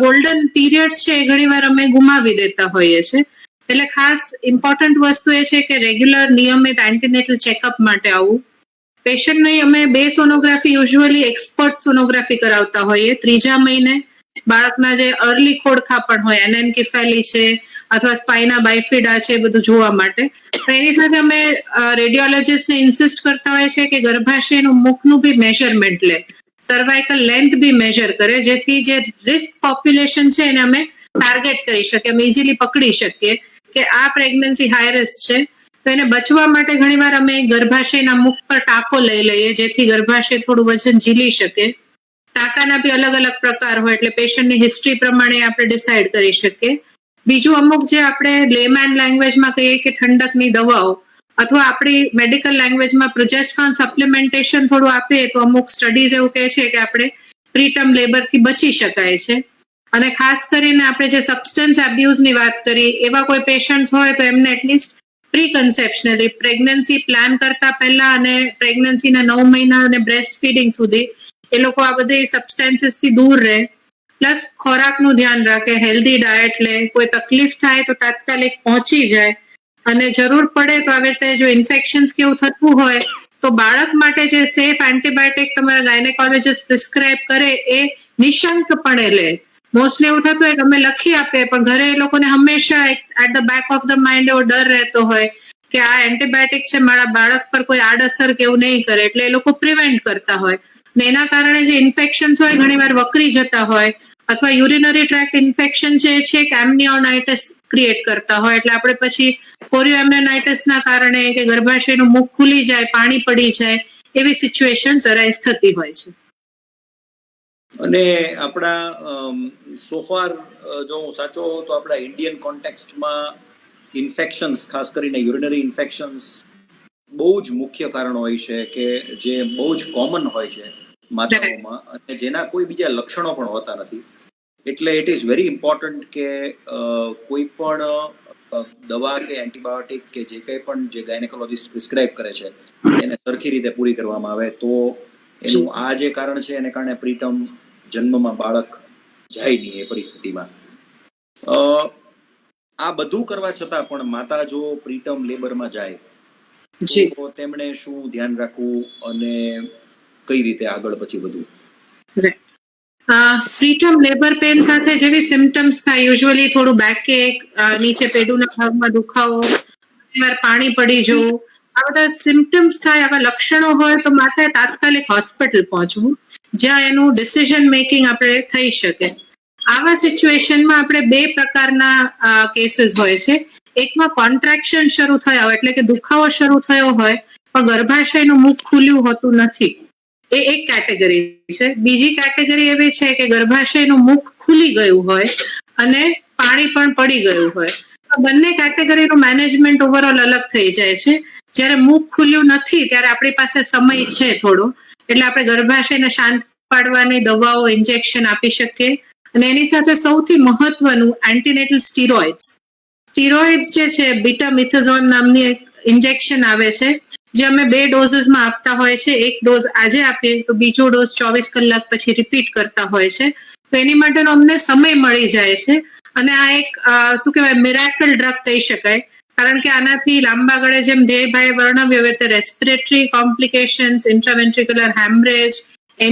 ગોલ્ડન પીરિયડ છે એ ઘણીવાર અમે ગુમાવી દેતા હોઈએ છીએ. એટલે ખાસ ઇમ્પોર્ટન્ટ વસ્તુ એ છે કે રેગ્યુલર નિયમિત એન્ટીનેટલ ચેકઅપ માટે આવવું. પેશન્ટની અમે 2 સોનોગ્રાફી યુઝ્યુઅલી એક્સપર્ટ સોનોગ્રાફી કરાવતા હોઈએ. 3જા મહિને બાળકના જે અર્લી ખોડખાપણ હોય, એનેન્કેફેલી છે અથવા સ્પાઇના બાઇફિડા છે, બધું જોવા માટે. એની સાથે અમે રેડિયોલોજીસ્ટને ઇન્સિસ્ટ કરતા હોય છે કે ગર્ભાશયનું મુખનું બી મેઝરમેન્ટ લે, સર્વાઇકલ લેન્થ બી મેઝર કરે, જેથી જે રિસ્ક પોપ્યુલેશન છે એને અમે ટાર્ગેટ કરી શકીએ, અમે ઇઝીલી પકડી શકીએ કે આ પ્રેગ્નન્સી હાઈ રિસ્ક છે. તો એને બચવા માટે ઘણીવાર અમે ગર્ભાશયના મુખ પર ટાંકો લઈ લઈએ, જેથી ગર્ભાશય થોડું વજન ઝીલી શકે. ટાંકાના બી અલગ અલગ પ્રકાર હોય, એટલે પેશન્ટની હિસ્ટ્રી પ્રમાણે આપણે ડિસાઇડ કરી શકીએ. બીજું અમુક જે આપણે લેમેન લેંગ્વેજમાં કહીએ કે ઠંડકની દવાઓ, અથવા આપણી મેડિકલ લેંગ્વેજમાં પ્રોજેસ્ટ્રોન સપ્લિમેન્ટેશન થોડું આપીએ તો અમુક સ્ટડીઝ એવું કહે છે કે આપણે પ્રીટર્મ લેબરથી બચી શકાય છે. અને ખાસ કરીને આપણે જે સબસ્ટન્સ એબ્યુઝની વાત કરી, એવા કોઈ પેશન્ટ હોય તો એમને એટલીસ્ટ પ્રી કન્સેપ્શનલી પ્રેગ્નન્સી પ્લાન કરતા પહેલા અને પ્રેગ્નન્સીના 9 મહિના અને બ્રેસ્ટ ફીડિંગ સુધી એ લોકો આ બધી સબસ્ટેન્સીસથી દૂર રહે. પ્લસ ખોરાકનું ધ્યાન રાખે, હેલ્ધી ડાયટ લે, કોઈ તકલીફ થાય તો તાત્કાલિક પહોંચી જાય, અને જરૂર પડે તો આવી રીતે જો ઇન્ફેક્શન્સ કેવું થતું હોય તો બાળક માટે જે સેફ એન્ટીબાયોટિક તમારા ગાયનેકોલોજીસ્ટ પ્રિસ્ક્રાઇબ કરે એ નિશંકપણે લે. મોસ્ટલી એવું થતું હોય કે અમે લખી આપીએ પણ ઘરે એ લોકોને હંમેશા at the back of the mind એવો ડર રહેતો હોય કે આ એન્ટીબાયોટિક છે, મારા બાળક પર કોઈ આડઅસર કે એવું નહીં કરે, એટલે એ લોકો પ્રિવેન્ટ કરતા હોય. ને એના કારણે જે ઇન્ફેક્શન્સ હોય ઘણીવાર વકરી જતા હોય, અથવા યુરિનરી ટ્રેક્ટ ઇન્ફેક્શન છે કે એમ્નિયોનાઇટિસ ક્રિએટ કરતા હોય, એટલે આપણે પછી કોરિયોએમ્નિયોનાઇટિસના કારણે કે ગર્ભાશયનું મુખ ખુલી જાય, પાણી પડી જાય, એવી સિચ્યુએશન અરાઇઝ થતી હોય છે. અને આપણા સોફાર જો હું સાચો હોઉં તો આપણા ઇન્ડિયન કોન્ટેક્સ્ટમાં ઇન્ફેક્શન્સ, ખાસ કરીને યુરિનરી ઇન્ફેક્શન્સ બહુ જ મુખ્ય કારણ હોય છે કે જે બહુ જ કોમન હોય છે માતાઓમાં, અને જેના કોઈ બીજા લક્ષણો પણ હોતા નથી. એટલે ઇટ ઇઝ વેરી ઇમ્પોર્ટન્ટ કે કોઈ પણ દવા કે એન્ટીબાયોટિક કે જે કંઈ પણ જે ગાયનેકોલોજીસ્ટ પ્રિસ્ક્રાઇબ કરે છે એને સરખી રીતે પૂરી કરવામાં આવે તો એનું આ જે કારણ છે એને કારણે પ્રીટર્મ જન્મમાં બાળક જાય નહીં એ પરિસ્થિતિમાં. આ બધું કરવા છતાં પણ માતા જો પ્રીટર્મ લેબરમાં જાય જી તો તેમણે શું ધ્યાન રાખવું અને કઈ રીતે આગળ પછી વધવું? પ્રીટર્મ લેબર પેન સાથે જેવી સિમ્ટમ્સ થાય, યુઝ્યુઅલી થોડું બેક એક, નીચે પેડુના ભાગમાં દુખાવો, ઘણીવાર પાણી પડી જવું, આ બધા સિમ્ટમ્સ થાય, આવા લક્ષણો હોય તો માતાએ તાત્કાલિક હોસ્પિટલ પહોંચવું, જ્યાં એનું ડિસિઝન મેકિંગ આપણે થઈ શકે. આવા સિચ્યુએશનમાં આપણે બે પ્રકારના કેસીસ હોય છે. એકમાં કોન્ટ્રાક્શન શરૂ થયા હોય, એટલે કે દુખાવો શરૂ થયો હોય પણ ગર્ભાશયનું મુખ ખુલ્યું હોતું નથી, એ એક કેટેગરી છે. બીજી કેટેગરી એવી છે કે ગર્ભાશયનું મુખ ખુલી ગયું હોય અને પાણી પણ પડી ગયું હોય. આ બંને કેટેગરીનું મેનેજમેન્ટ ઓવરઓલ અલગ થઈ જાય છે. જ્યારે મુખ ખુલ્યું નથી ત્યારે આપણી પાસે સમય છે થોડો, એટલે આપણે ગર્ભાશયને શાંત પાડવાની દવાઓ, ઇન્જેક્શન આપી શકીએ. અને એની સાથે સૌથી મહત્વનું એન્ટીનેટલ સ્ટીરોઇડ્સ જે છે, બીટામિથાઝોન નામની એક ઇન્જેક્શન આવે છે, જે અમે 2 ડોઝીસમાં આપતા હોય છે. એક ડોઝ આજે આપીએ તો બીજો ડોઝ 24 કલાક પછી રિપીટ કરતા હોય છે. તો એની માટેનો અમને સમય મળી જાય છે. અને આ એક શું કહેવાય, મિરેકલ ડ્રગ કહી શકાય, કારણ કે આનાથી લાંબા ગાળે જેમ દેવભાઈએ વર્ણવ્યું એવી રીતે રેસ્પિરેટરી કોમ્પ્લિકેશન્સ, ઇન્ટ્રાવેન્ટ્રિક્યુલર હેમરેજ,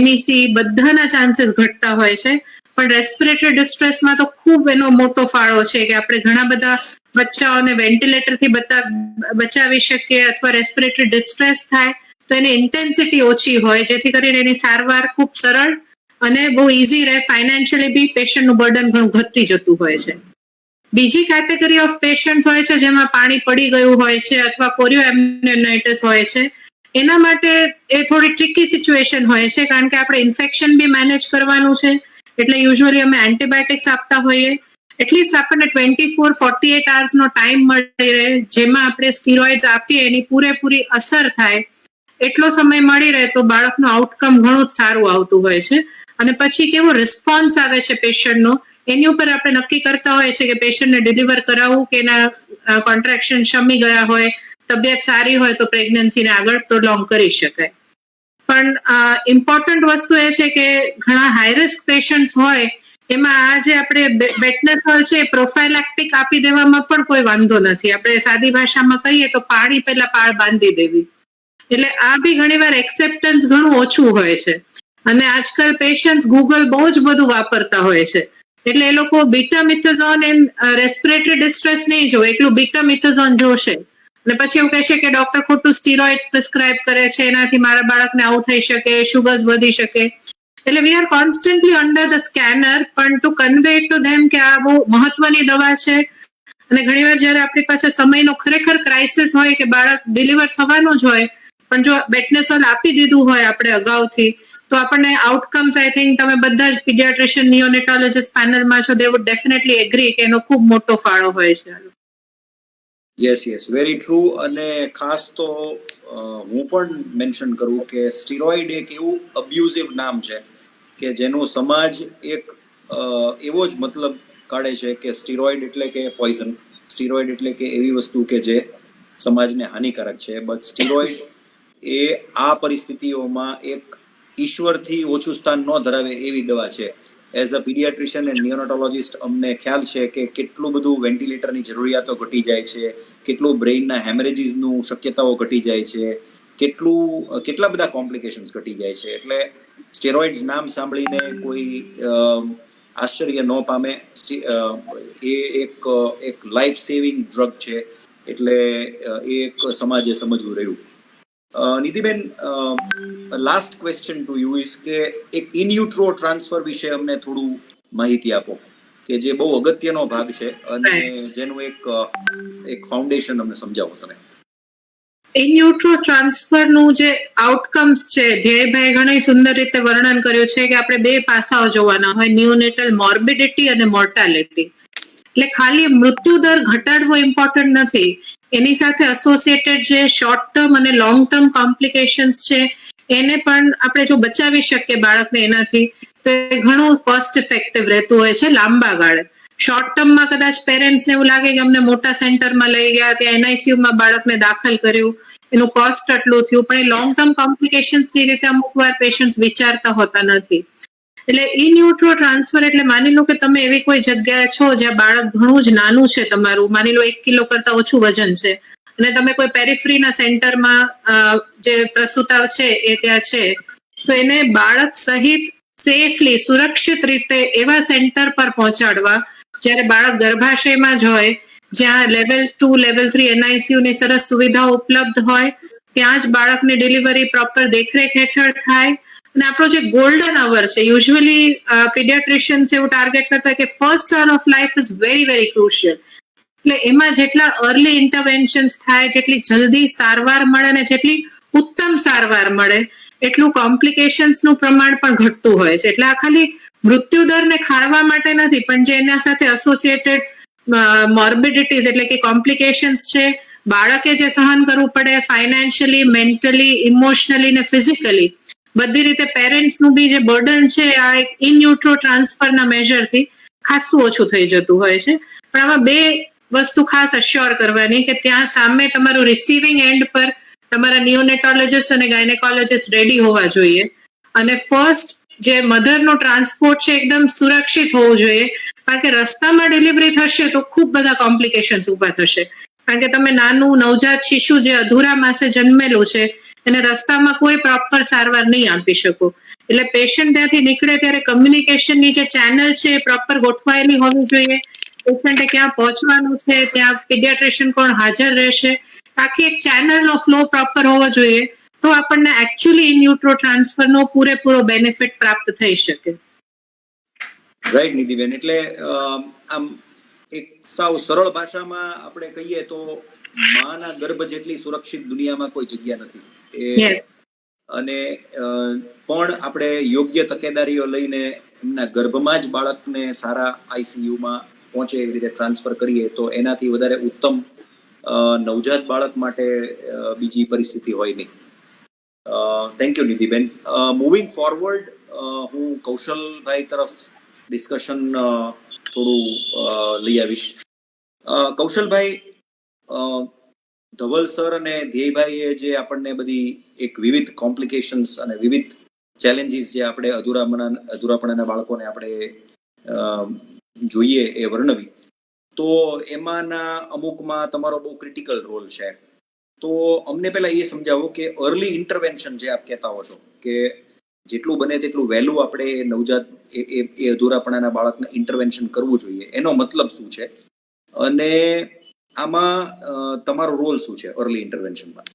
NEC બધાના ચાન્સીસ ઘટતા હોય છે. પણ રેસ્પિરેટરી ડિસ્ટ્રેસમાં તો ખૂબ એનો મોટો ફાળો છે કે આપણે ઘણા બધા બચ્ચાઓને વેન્ટિલેટરથી બચાવી શકીએ, અથવા રેસ્પિરેટરી ડિસ્ટ્રેસ થાય તો એની ઇન્ટેન્સિટી ઓછી હોય, જેથી કરીને એની સારવાર ખૂબ સરળ અને બહુ ઇઝી રહે. ફાઇનાન્શિયલી બી પેશન્ટનું બર્ડન ઘણું ઘટી જતું હોય છે. બીજી કેટેગરી ઓફ પેશન્ટ્સ હોય છે જેમાં પાણી પડી ગયું હોય છે અથવા કોરિયોએમ્નિયોનાઇટિસ હોય છે. એના માટે એ થોડી ટ્રિકી સિચ્યુએશન હોય છે, કારણ કે આપણે ઇન્ફેક્શન બી મેનેજ કરવાનું છે. એટલે યુઝ્યુઅલી અમે એન્ટીબાયોટિક્સ આપતા હોઈએ. એટલીસ્ટ આપણને 24-48 અવર્સનો ટાઈમ મળી રહે, જેમાં આપણે સ્ટીરોઇડ્સ આપીએ એની પૂરેપૂરી અસર થાય એટલો સમય મળી રહે તો બાળકનું આઉટકમ ઘણું જ સારું આવતું હોય છે. અને પછી કેવો રિસ્પોન્સ આવે છે પેશન્ટનો, એની ઉપર આપણે નક્કી કરતા હોય છે કે પેશન્ટને ડિલિવર કરાવવું કે એના કોન્ટ્રાક્શન શમી ગયા હોય, તબિયત સારી હોય તો પ્રેગ્નન્સીને આગળ પ્રોલોંગ કરી શકાય. પણ ઇમ્પોર્ટન્ટ વસ્તુ એ છે કે ઘણા હાઈરિસ્ક પેશન્ટ્સ હોય એમાં આ જે આપણે બેટનેસોલ છે એ પ્રોફાઇલેક્ટિક આપી દેવામાં પણ કોઈ વાંધો નથી. આપણે સાદી ભાષામાં કહીએ તો પાળી પહેલા પાળ બાંધી દેવી. એટલે આ બી ઘણીવાર એક્સેપ્ટન્સ ઘણું ઓછું હોય છે. અને આજકાલ પેશન્ટ્સ ગૂગલ બહુ જ બધું વાપરતા હોય છે, એટલે એ લોકો બીટામિથાઝોન એન રેસ્પિરેટરી ડિસ્ટ્રેસ નહીં જોવે, એકલું બીટામિથાઝોન જોશે અને પછી એવું કહેશે કે ડોક્ટર ખોટું સ્ટીરોઇડ્સ પ્રિસ્ક્રાઇબ કરે છે, એનાથી મારા બાળકને આવું થઈ શકે, શુગર્સ વધી શકે. એટલે we are constantly under the scanner, પણ ટુ કન્વે ટુ ધેમ કે આ બહુ મહત્વની દવા છે. અને ઘણીવાર જયારે આપણી પાસે સમયનો ખરેખર ક્રાઇસિસ હોય કે બાળક ડિલિવર થવાનું જ હોય, પણ જો બેટનેસોલ આપી દીધું હોય આપણે અગાઉથી, તો આપણને આઉટકમ્સ આઈ થિંક તમે બધા જ પીડિયાટ્રિશિયન નિયોનેટોલોજીસ્ટ પેનલમાં છો, દે વુડ ડેફિનેટલી એગ્રી કે એનો ખૂબ મોટો ફાળો હોય છે. Yes, very true. અને ખાસ તો હું પણ મેન્શન કરું કે સ્ટીરોઇડ એક એવું અબ્યુઝિવ નામ છે કે જેનો સમાજ એક એવો જ મતલબ કાઢે છે કે સ્ટીરોઇડ એટલે કે પોઈઝન, સ્ટીરોઇડ એટલે કે એવી વસ્તુ કે જે સમાજને હાનિકારક છે. બટ સ્ટીરોઇડ એ આ પરિસ્થિતિઓમાં એક ઈશ્વરથી ઓછું સ્થાન ન ધરાવે એવી દવા છે. એઝ અ પીડિયાટ્રિશિયન એન્ડ નિયોનેટોલોજીસ્ટ અમને ખ્યાલ છે કે કેટલું બધું વેન્ટિલેટરની જરૂરિયાતો ઘટી જાય છે, કેટલું બ્રેઇનના હેમરેજીસનું શક્યતાઓ ઘટી જાય છે, કેટલા બધા કોમ્પ્લિકેશન્સ ઘટી જાય છે. એટલે સ્ટેરોઇડ્સ નામ સાંભળીને કોઈ આશ્ચર્ય ન પામે. એ એક લાઈફ સેવિંગ ડ્રગ છે, એટલે એ એક સમાજે સમજવું રહ્યું. નિધિબેન, last question to you is કે એક ઇન યુટ્રો ટ્રાન્સફર વિશે અમને થોડું માહિતી આપો, કે જે બહુ અગત્યનો ભાગ છે અને જેનું એક ફાઉન્ડેશન અમને સમજાવો તમે. ઇન યુટ્રો ટ્રાન્સફરનું જે આઉટકમ્સ છે, ધ્યેયભાઈ ઘણી સુંદર રીતે વર્ણન કર્યું છે કે આપણે 2 પાસાઓ જોવાના હોય, નિયોનેટલ મોર્બિડિટી અને મોર્ટાલિટી. એટલે ખાલી મૃત્યુ દર ઘટાડવો ઇમ્પોર્ટન્ટ નથી, એની સાથે એસોસિએટેડ જે શોર્ટ ટર્મ અને લોંગ ટર્મ કોમ્પ્લિકેશન્સ છે એને પણ આપણે જો બચાવી શકીએ બાળકને એનાથી, તો એ ઘણું કોસ્ટ ઇફેક્ટિવ રહેતું હોય છે લાંબા ગાળે. શોર્ટ ટર્મમાં કદાચ પેરેન્ટ્સને એવું લાગે કે અમને મોટા સેન્ટરમાં લઈ ગયા, ત્યાં NICUમાં બાળકને દાખલ કર્યું, એનું કોસ્ટ આટલું થયું, પણ એ લોંગ ટર્મ કોમ્પ્લિકેશન્સની રીતે અમુક વાર પેશન્ટ્સ વિચારતા હોતા નથી. એટલે ઇન યુટ્રો ટ્રાન્સફર એટલે માની લો કે તમે એવી કોઈ જગ્યાએ છો જ્યાં બાળક ઘણું જ નાનું છે તમારું, માની લો 1 કિલો કરતા ઓછું વજન છે અને તમે કોઈ પેરિફરીના સેન્ટરમાં જે પ્રસૂતા છે એ ત્યાં છે, તો એને બાળક સહિત સેફલી સુરક્ષિત રીતે એવા સેન્ટર પર પહોંચાડવા જ્યારે બાળક ગર્ભાશયમાં જ હોય, જ્યાં લેવલ 2 લેવલ 3 NICU ની સરસ સુવિધાઓ ઉપલબ્ધ હોય, ત્યાં જ બાળકની ડિલિવરી પ્રોપર દેખરેખ હેઠળ થાય. અને આપણો જે ગોલ્ડન અવર છે, યુઝ્યુઅલી પીડિયાટ્રિશિયન્સ એવું ટાર્ગેટ કરતા કે first hour of life is very very crucial. એટલે એમાં જેટલા અર્લી ઇન્ટરવેન્શન્સ થાય, જેટલી જલ્દી સારવાર મળે અને જેટલી ઉત્તમ સારવાર મળે, એટલું કોમ્પ્લિકેશન્સનું પ્રમાણ પણ ઘટતું હોય છે. એટલે આ ખાલી મૃત્યુદરને ખાળવા માટે નથી, પણ જે એના સાથે એસોસિએટેડ મોર્બિડિટીઝ એટલે કે કોમ્પ્લિકેશન્સ છે, બાળકે જે સહન કરવું પડે ફાઇનાન્શિયલી, મેન્ટલી, ઇમોશનલી ને ફિઝિકલી, બધી રીતે પેરેન્ટ્સનું બી જે બર્ડન છે આ એક ઇન યુટ્રો ટ્રાન્સફરના મેજરથી ખાસું ઓછું થઈ જતું હોય છે. પણ આમાં 2 વસ્તુ ખાસ અશ્યોર કરવાની કે ત્યાં સામે તમારું રિસીવિંગ એન્ડ પર તમારા નિયોનેટોલોજિસ્ટ અને ગાયનેકોલોજિસ્ટ રેડી હોવા જોઈએ. અને ફર્સ્ટ જે મધરનો ટ્રાન્સપોર્ટ છે એકદમ સુરક્ષિત હોવું જોઈએ, કારણ કે રસ્તામાં ડિલિવરી થશે તો ખૂબ બધા કોમ્પ્લિકેશન્સ ઊભા થશે. કારણ કે તમે નાનું નવજાત શિશુ જે અધૂરા માસે જન્મેલું છે એને રસ્તામાં કોઈ પ્રોપર સારવાર નહીં આપી શકો. એટલે પેશન્ટ ત્યાંથી નીકળે ત્યારે કમ્યુનિકેશનની જે ચેનલ છે એ પ્રોપર ગોઠવાયેલી હોવી જોઈએ. પેશન્ટે ક્યાં પહોંચવાનું છે, ત્યાં પીડિયાટ્રિશિયન કોણ હાજર રહેશે, આખી એક ચેનલનો ફ્લો પ્રોપર હોવો જોઈએ, તો આપણને એકચ્યુઅલી ઇન યુટ્રો ટ્રાન્સફરનો પૂરેપૂરો બેનિફિટ પ્રાપ્ત થઈ શકે. રાઈટ નિધિબેન, એટલે આમ એક સાવ સરળ ભાષામાં આપણે કહીએ તો માના ગર્ભ જેટલી સુરક્ષિત દુનિયામાં કોઈ જગ્યા નથી. અને પણ આપણે યોગ્ય તકેદારીઓ લઈને એમના ગર્ભમાં જ બાળકને સારા ICUમાં પહોંચે એવી રીતે ટ્રાન્સફર કરીએ તો એનાથી વધારે ઉત્તમ નવજાત બાળક માટે બીજી પરિસ્થિતિ હોય નહીં. Thank you નિધિબેન. મૂવિંગ ફોરવર્ડ, હું કૌશલભાઈ તરફ ડિસ્કશન થોડું લઈ આવીશ. કૌશલભાઈ, ધવલ સર અને ધ્યેયભાઈએ જે આપણને બધી એક વિવિધ કોમ્પ્લિકેશન્સ અને વિવિધ ચેલેન્જીસ જે આપણે અધૂરાપણાના બાળકોને આપણે જોઈએ એ વર્ણવી, તો એમાંના અમુકમાં તમારો બહુ ક્રિટિકલ રોલ છે. તો અમને પહેલા એ સમજાવો કે અર્લી ઇન્ટરવેન્શન જે આપ કહેતા હો છો કે જેટલું બને તેટલું વહેલું આપણે નવજાત એ અધૂરાપણાના બાળકને ઇન્ટરવેન્શન કરવું જોઈએ, એનો મતલબ શું છે અને આમાં તમારો રોલ શું છે અર્લી ઇન્ટરવેન્શનમાં?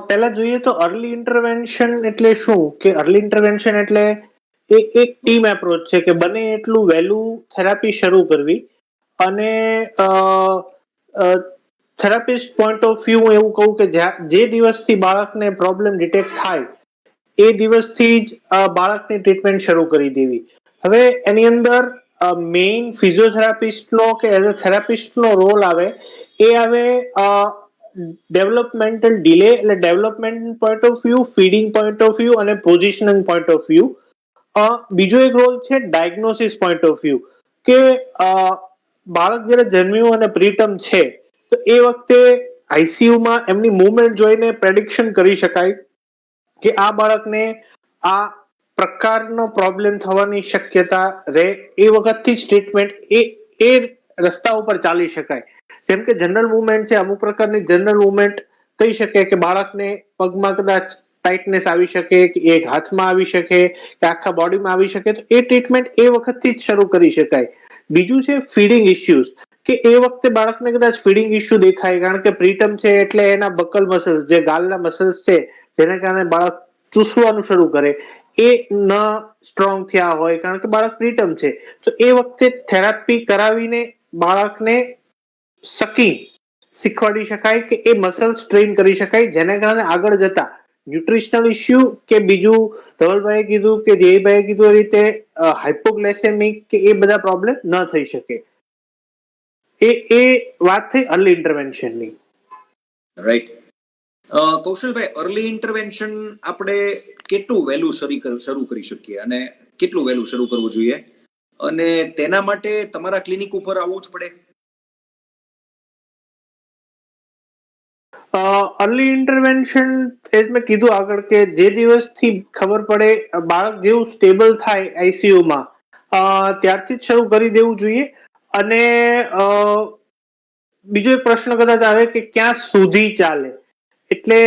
પહેલા જોઈએ તો અર્લી ઇન્ટરવેન્શન એટલે શું, કે અર્લી ઇન્ટરવેન્શન એટલે એક ટીમ એપ્રોચ છે કે બને એટલું વહેલું થેરાપી શરૂ કરવી. અને થેરાપિસ્ટ પોઈન્ટ ઓફ વ્યૂ હું એવું કહું કે જે દિવસથી બાળકને પ્રોબ્લેમ ડિટેક્ટ થાય એ દિવસથી જ બાળકની ટ્રીટમેન્ટ શરૂ કરી દેવી. હવે એની અંદર મેઇન ફિઝિયોથેરાપિસ્ટનો કે એઝ અ થેરાપિસ્ટનો રોલ આવે એ આવે ડેવલપમેન્ટલ ડિલે, એટલે development point of view, feeding point of view અને પોઝિશનિંગ પોઈન્ટ ઓફ વ્યૂ. બીજો એક રોલ છે ડાયગ્નોસિસ પોઈન્ટ ઓફ વ્યૂ, કે બાળક જ્યારે જન્મ્યું અને પ્રીટર્મ છે તો એ વખતે ICUમાં એમની મૂવમેન્ટ જોઈને પ્રેડિક્શન કરી શકાય કે આ બાળકને આ પ્રકારનો પ્રોબ્લેમ થવાની શક્યતા રહે, એ વખતથી જ ટ્રીટમેન્ટ એ રસ્તા ઉપર ચાલી શકાય. જેમ કે જનરલ મૂવમેન્ટ છે, અમુક પ્રકારની જનરલ મૂવમેન્ટ કહી શકે કે બાળકને પગમાં કદાચ ટાઇટનેસ આવી શકે, કે એક હાથમાં આવી શકે, કે આખા બોડીમાં આવી શકે, તો એ ટ્રીટમેન્ટ એ વખતથી જ શરૂ કરી શકાય. બીજું છે ફીડિંગ ઇસ્યુઝ, કે એ વખતે બાળકને કદાચ ફીડિંગ ઇસ્યુ દેખાય, કારણ કે પ્રીટર્મ છે એટલે એના બકલ મસલ્સ, જે ગાલના મસલ્સ છે જેને કારણે બાળક ચૂસવાનું શરૂ કરે, એ ન સ્ટ્રોંગ થયા હોય કારણ કે બાળક પ્રીટર્મ છે, તો એ વખતે થેરાપી કરાવીને બાળકને શીખવાડી શકાય કે એ મસલ્સ ટ્રેન કરી શકાય, જેને કારણે આગળ જતા ન્યુટ્રિશનલ ઇસ્યુ કે બીજું ધવલભાઈએ કીધું કે ધ્યેયભાઈએ કીધું એ રીતે હાઇપોગ્લાયસેમિક કે એ બધા પ્રોબ્લેમ ન થઈ શકે. એ વાત થઈ અર્લી ઇન્ટરવેન્શનની. રાઈટ. કૌશલભાઈ, અર્લી ઇન્ટરવેન્શન આપણે કેટલું વહેલું શરૂ કરી શકીએ અને કેટલું વહેલું શરૂ કરવું જોઈએ, અને તેના માટે તમારા ક્લિનિક ઉપર આવવું જ પડે? અર્લી ઇન્ટરવેન્શન એજ મેં કીધું આગળ કે જે દિવસથી ખબર પડે બાળક જેવું સ્ટેબલ થાય આઈસીયુમાં ત્યારથી જ શરૂ કરી દેવું જોઈએ. અને બીજો એક પ્રશ્ન કદાચ આવે કે ક્યાં સુધી ચાલે, એટલે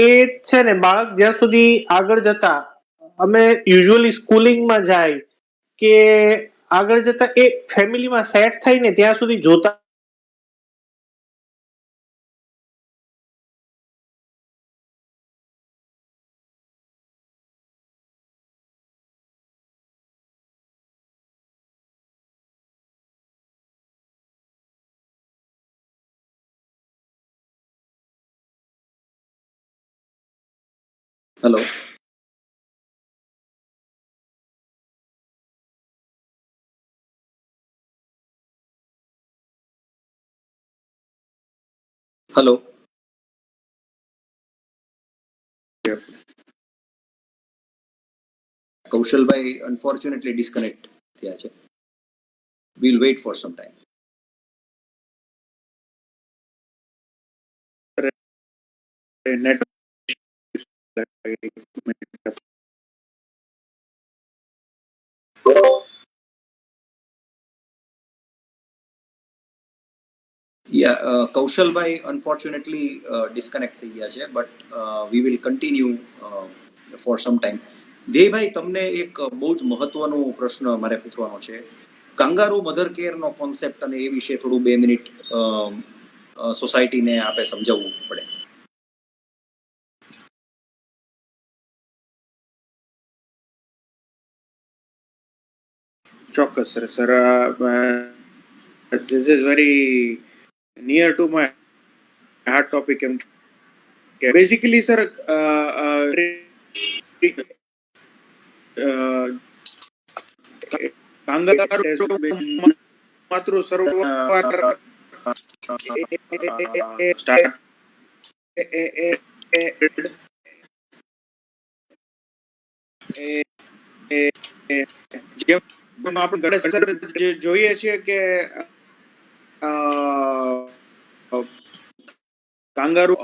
એ છે ને બાળક જ્યાં સુધી આગળ જતા અમે યુઝ્યુઅલી સ્કૂલિંગમાં જાય કે આગળ જતા એ ફેમિલીમાં સેટ થાય ને ત્યાં સુધી જોતા. હેલો. હેલો. કૌશલભાઈ અનફોર્ચ્યુનેટલી ડિસ્કનેક્ટ થયા છે. We'll wait for some time. નેટ કૌશલભાઈ અનફોર્ચ્યુનેટલી ડિસ્કનેક્ટ થઈ ગયા છે, but we will continue for some time. ધ્યેયભાઈ, તમને એક બહુ જ મહત્વનો પ્રશ્ન મારે પૂછવાનો છે. કાંગારૂ મધર કેરનો કોન્સેપ્ટ અને એ વિશે થોડું 2 મિનિટ સોસાયટીને આપે સમજાવવું પડે. ચોક્કસ sir. Sir, this is very near to my heart topic. એમ કે બેઝિકલી સર માતૃ સરોવર આપણે ગણેશ સર જોઈએ છીએ કે કાંગારૂ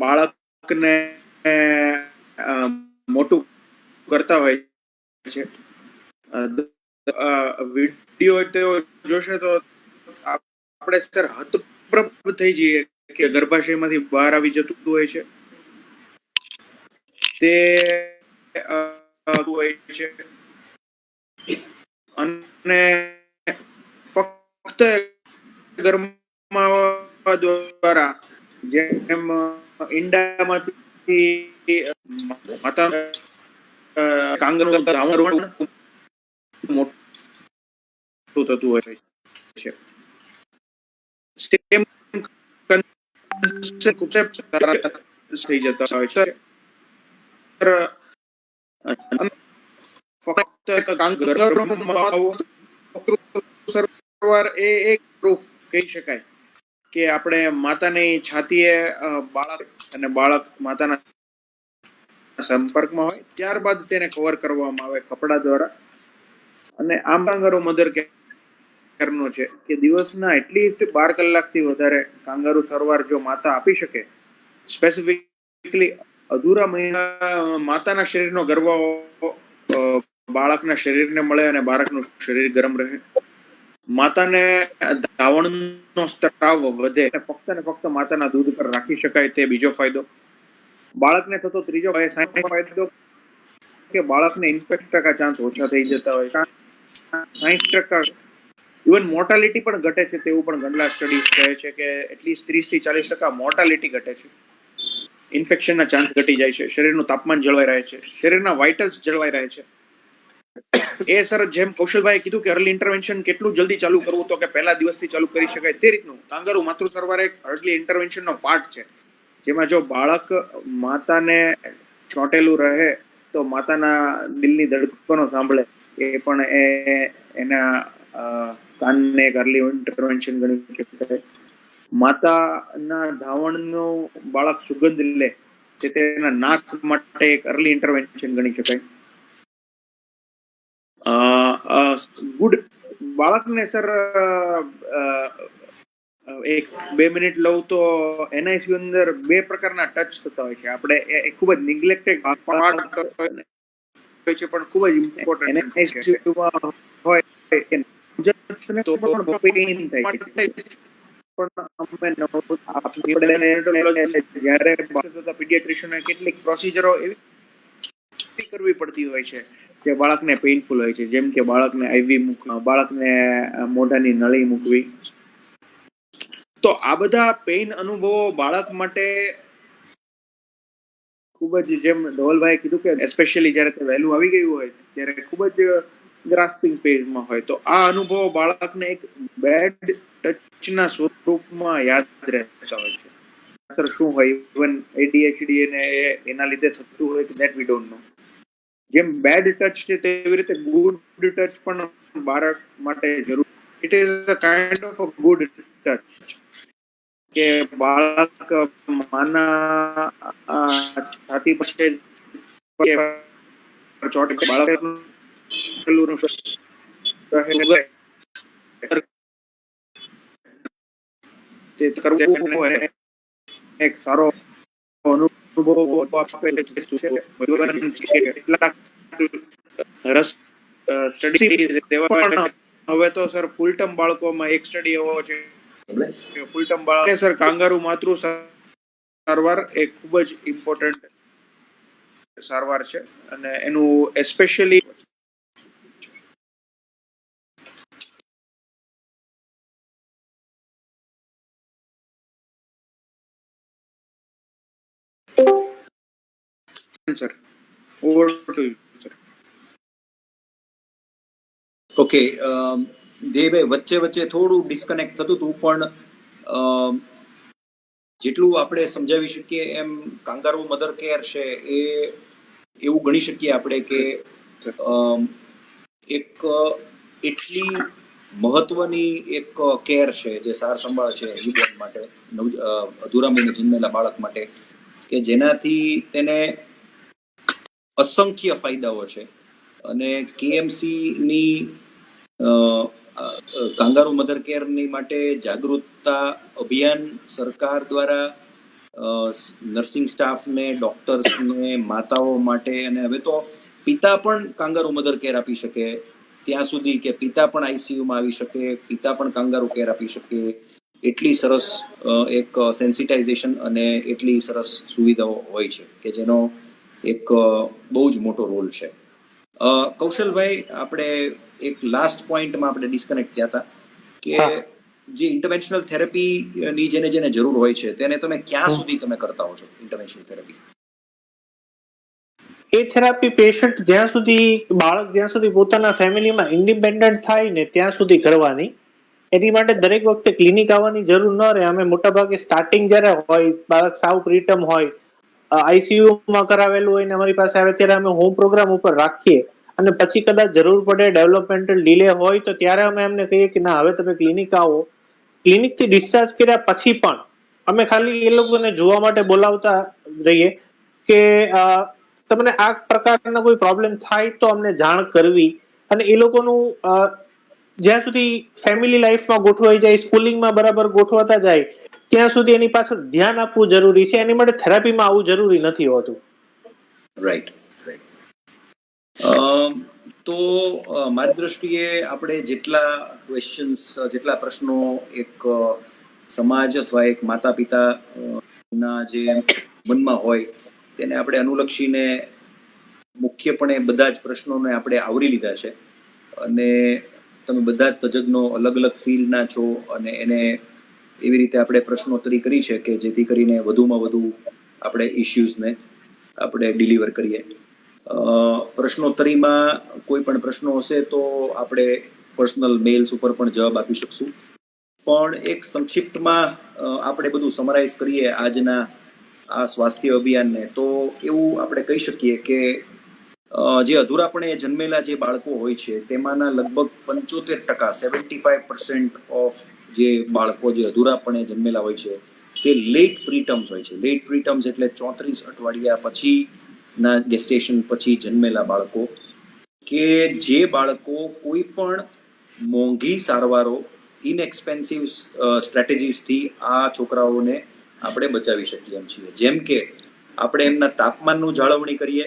બાળકને મોટું કરતા હોય છે. વિડીયો તેઓ જોશે તો આપણે સર હતપ્રભ થઈ જઈએ કે ગર્ભાશયમાંથી બહાર આવી જતું હોય છે તે હોય છે. અને ફક્ત ગર્ભામાં દ્વારા જેમ ઈંડામાંથી માતા કાંગારૂ ધાવણ મોટું થતું હોય છે. સ્ટેમ થઈ જતા હોય છે. ફક્ત સરોવર એ એક પ્રૂફ કહી શકાય કે આપણે માતાની છાતીએ બાળક અને બાળક માતાના સંપર્કમાં હોય ત્યારબાદ તેને કવર કરવામાં આવે કપડા દ્વારા. અને આમ કાંગારૂ મધર કેરનો છે કે દિવસના એટલીસ્ટ 12 કલાકથી વધારે કાંગારૂ સારવાર જો માતા આપી શકે, સ્પેસિફિકલી અધૂરા મહિના માતાના શરીરનો ગર્ભાવો બાળકના શરીરને મળે અને બાળકનું શરીર ગરમ રહે, માતાને ધાવણનો સ્ત્રાવ વધે અને ફક્ત માતાના દૂધ પર રાખી શકાય, તે બીજો ફાયદો. બાળકને થતો ત્રીજો ફાયદો કે બાળકને ઇન્ફેક્ટ ચાન્સ ઓછા થઈ જતા હોય. 60% ઇવન મોર્ટાલિટી પણ ઘટે છે, તેવું પણ ઘણા સ્ટડીઝ કહે છે કે એટલીસ્ટ 30 થી 40% મોર્ટાલિટી ઘટે છે. ઇન્ફેક્શનના ચાન્સ ઘટી જાય છે, શરીરનું તાપમાન જળવાઈ રહે છે, શરીરના વાઇટલ્સ જળવાઈ રહે છે. એ સર જેમ કૌશલભાઈએ કીધું કે અર્લી ઇન્ટરવેન્શન કેટલું જલ્દી ચાલુ કરવું, તો કે પહેલા દિવસથી ચાલુ કરી શકાય, તે રીતનું કાંગારૂ માતૃ સારવાર એક અર્લી ઇન્ટરવેન્શનનો પાર્ટ છે, જેમાં જો બાળક માતાને ચોંટેલું રહે તો માતાના દિલની ધડકનો સાંભળે, એ પણ એના કાનને એક અર્લી ઇન્ટરવેન્શન ગણી શકાય. માતાના ધાવણનું બાળક સુગંધ લે તે તેના નાક માટે એક અર્લી ઇન્ટરવેન્શન ગણી શકાય. ગુડ બાળકને સર એક 2 મિનિટ લઉં તો NICU અંદર 2 પ્રકારના ટચ થતા હોય છે. આપણે એ ખૂબ જ નિગ્લેક્ટેડ પાર્ટ હોય છે પણ ખૂબ જ ઇમ્પોર્ટન્ટ NICU માં હોય કે તો પેઇન થાય છે. પણ અમે જ્યારે પીડિયાટ્રિશિયન કેટલીક પ્રોસિજરો એવી કરવી પડતી હોય છે જે બાળકને પેઇનફુલ હોય છે, જેમ કે બાળકને IV મૂકવા, બાળકને મોઢાની નળી મૂકવી. તો આ બધા પેઇન અનુભવો બાળક માટે ખૂબ જ, જેમ ધવલભાઈએ કીધું કે એસ્પેશિયલી જ્યારે તે વહેલું આવી ગયું હોય ત્યારે ખૂબ જ ગ્રાસ્પિંગ ફેઝમાં હોય, તો આ અનુભવો બાળકને એક બેડ ટચના સ્વરૂપમાં યાદ રહેતા હોય છે. અસર શું હોય, ઇવન ADHD ને એના લીધે થતું હોય કે ધેટ વી ડોન્ટ નો. જેમ બેડ ટચ છે તેવી રીતે ગુડ ટચ પણ બાળક માટે જરૂર. It is a kind of a good touch કે બાળક માના છાતી પાસે ચોટ બાળક કરવું હોય એક સારો અનુભવ આપે છે. કેટલાક રસ સ્ટડી હવે તો સર ફૂલ ટર્મ બાળકોમાં એક સ્ટડી એવો છે કે ફૂલ ટર્મ બાળક સર કાંગારૂ માતૃ સારવાર એ ખૂબ જ ઇમ્પોર્ટન્ટ સારવાર છે અને એનું especially sir over to you sir. Okay, Devbhai વચ્ચે વચ્ચે થોડું ડિસ્કનેક્ટ થતું હતું, પણ જેટલું આપણે સમજાવી શકીએ એમ કાંગારૂ મધર કેર છે એ એવું ગણી શકીએ આપણે કે એક એટલી મહત્વની એક કેર છે જે સાર સંભાળ છે યુવાન માટે, અધૂરા મહિને જન્મેલા બાળક માટે, કે જેનાથી તેને અસંખ્ય ફાયદાઓ છે. અને KMC ની કાંગારૂ મધર કેરની માટે જાગૃતતા અભિયાન સરકાર દ્વારા નર્સિંગ સ્ટાફને, ડોક્ટર્સને, માતાઓ માટે, અને હવે તો પિતા પણ કાંગારૂ મધર કેર આપી શકે ત્યાં સુધી, કે પિતા પણ ICUમાં આવી શકે, પિતા પણ કાંગારૂ કેર આપી શકે, એટલી સરસ એક સેન્સિટાઇઝેશન અને એટલી સરસ સુવિધાઓ હોય છે કે જેનો એક બહુ જ મોટો રોલ છે. કૌશલભાઈ, આપણે એક લાસ્ટ પોઈન્ટમાં આપણે ડિસ્કનેક્ટ થયા હતા કે જે ઇન્ટરવેન્શનલ થેરેપીની જેને જરૂર હોય છે તેને તમે ક્યાં સુધી તમે કરતા હો છો ઇન્ટરવેન્શનલ થેરેપી? એ થેરાપી પેશન્ટ બાળક જ્યાં સુધી પોતાના ફેમિલીમાં ઇન્ડિપેન્ડન્ટ થાય ને ત્યાં સુધી કરવાની. એની માટે દરેક વખતે ક્લિનિક આવવાની જરૂર ન રહે. અમે મોટાભાગે સ્ટાર્ટિંગ જ્યારે હોય, બાળક સાવ પ્રીટર્મ હોય, ICUમાં કરાવેલું હોય ને અમારી પાસે આવે ત્યારે અમે હોમ પ્રોગ્રામ ઉપર રાખીએ, અને પછી કદાચ જરૂર પડે, ડેવલપમેન્ટલ ડિલે હોય તો ત્યારે અમે એમને કહીએ કે ના, હવે તમે ક્લિનિક આવો. ક્લિનિકથી ડિસ્ચાર્જ કર્યા પછી પણ અમે ખાલી એ લોકોને જોવા માટે બોલાવતા રહીએ કે તમને આ પ્રકારના કોઈ પ્રોબ્લેમ થાય તો અમને જાણ કરવી. અને એ લોકોનું જ્યાં સુધી ફેમિલી લાઈફમાં ગોઠવાઈ જાય, સ્કૂલિંગમાં બરાબર ગોઠવાતા જાય, ત્યાં સુધી એની પાછળ ધ્યાન આપવું જરૂરી છે. એની માટે થેરાપીમાં આવવું જરૂરી નથી હોતું. રાઈટ. તો મારી દ્રષ્ટિએ આપણે જેટલા ક્વેશ્ચન્સ, જેટલા પ્રશ્નો એક સમાજ અથવા એક માતા પિતા ના જે મનમાં હોય તેને આપણે અનુલક્ષીને મુખ્યપણે બધા જ પ્રશ્નોને આપણે આવરી લીધા છે. અને તમે બધા જ તજજ્ઞો અલગ અલગ ફિલ્ડના છો અને એને એવી રીતે આપણે પ્રશ્નોત્તરી કરી છે કે જેથી કરીને વધુમાં વધુ આપણે ઇશ્યુઝને આપણે ડિલિવર કરીએ. પ્રશ્નોત્તરીમાં કોઈ પણ પ્રશ્નો હશે તો આપણે પર્સનલ મેલ્સ ઉપર પણ જવાબ આપી શકશું. પણ એક સંક્ષિપ્તમાં આપણે બધું સમરાઇઝ કરીએ આજના આ સ્વાસ્થ્ય અભિયાનને, તો એવું આપણે કહી શકીએ કે જે અધૂરાપણે જન્મેલા જે બાળકો હોય છે તેમાંના લગભગ 75%, 75% ઓફ જે બાળકો જે અધૂરાપણે જન્મેલા હોય છે તે લેટ પ્રીટર્મ્સ હોય છે. લેટ પ્રીટર્મ્સ એટલે 34 અઠવાડિયા પછી ના ગેસ્ટેશન પછી જન્મેલા બાળકો, કે જે બાળકો કોઈ પણ મોંઘી સારવારો ઇનએક્સપેન્સિવ સ્ટ્રેટેજીસથી આ છોકરાઓને આપણે બચાવી શકીએ એમ છીએ. જેમ કે આપણે એમના તાપમાનનું જાળવણી કરીએ,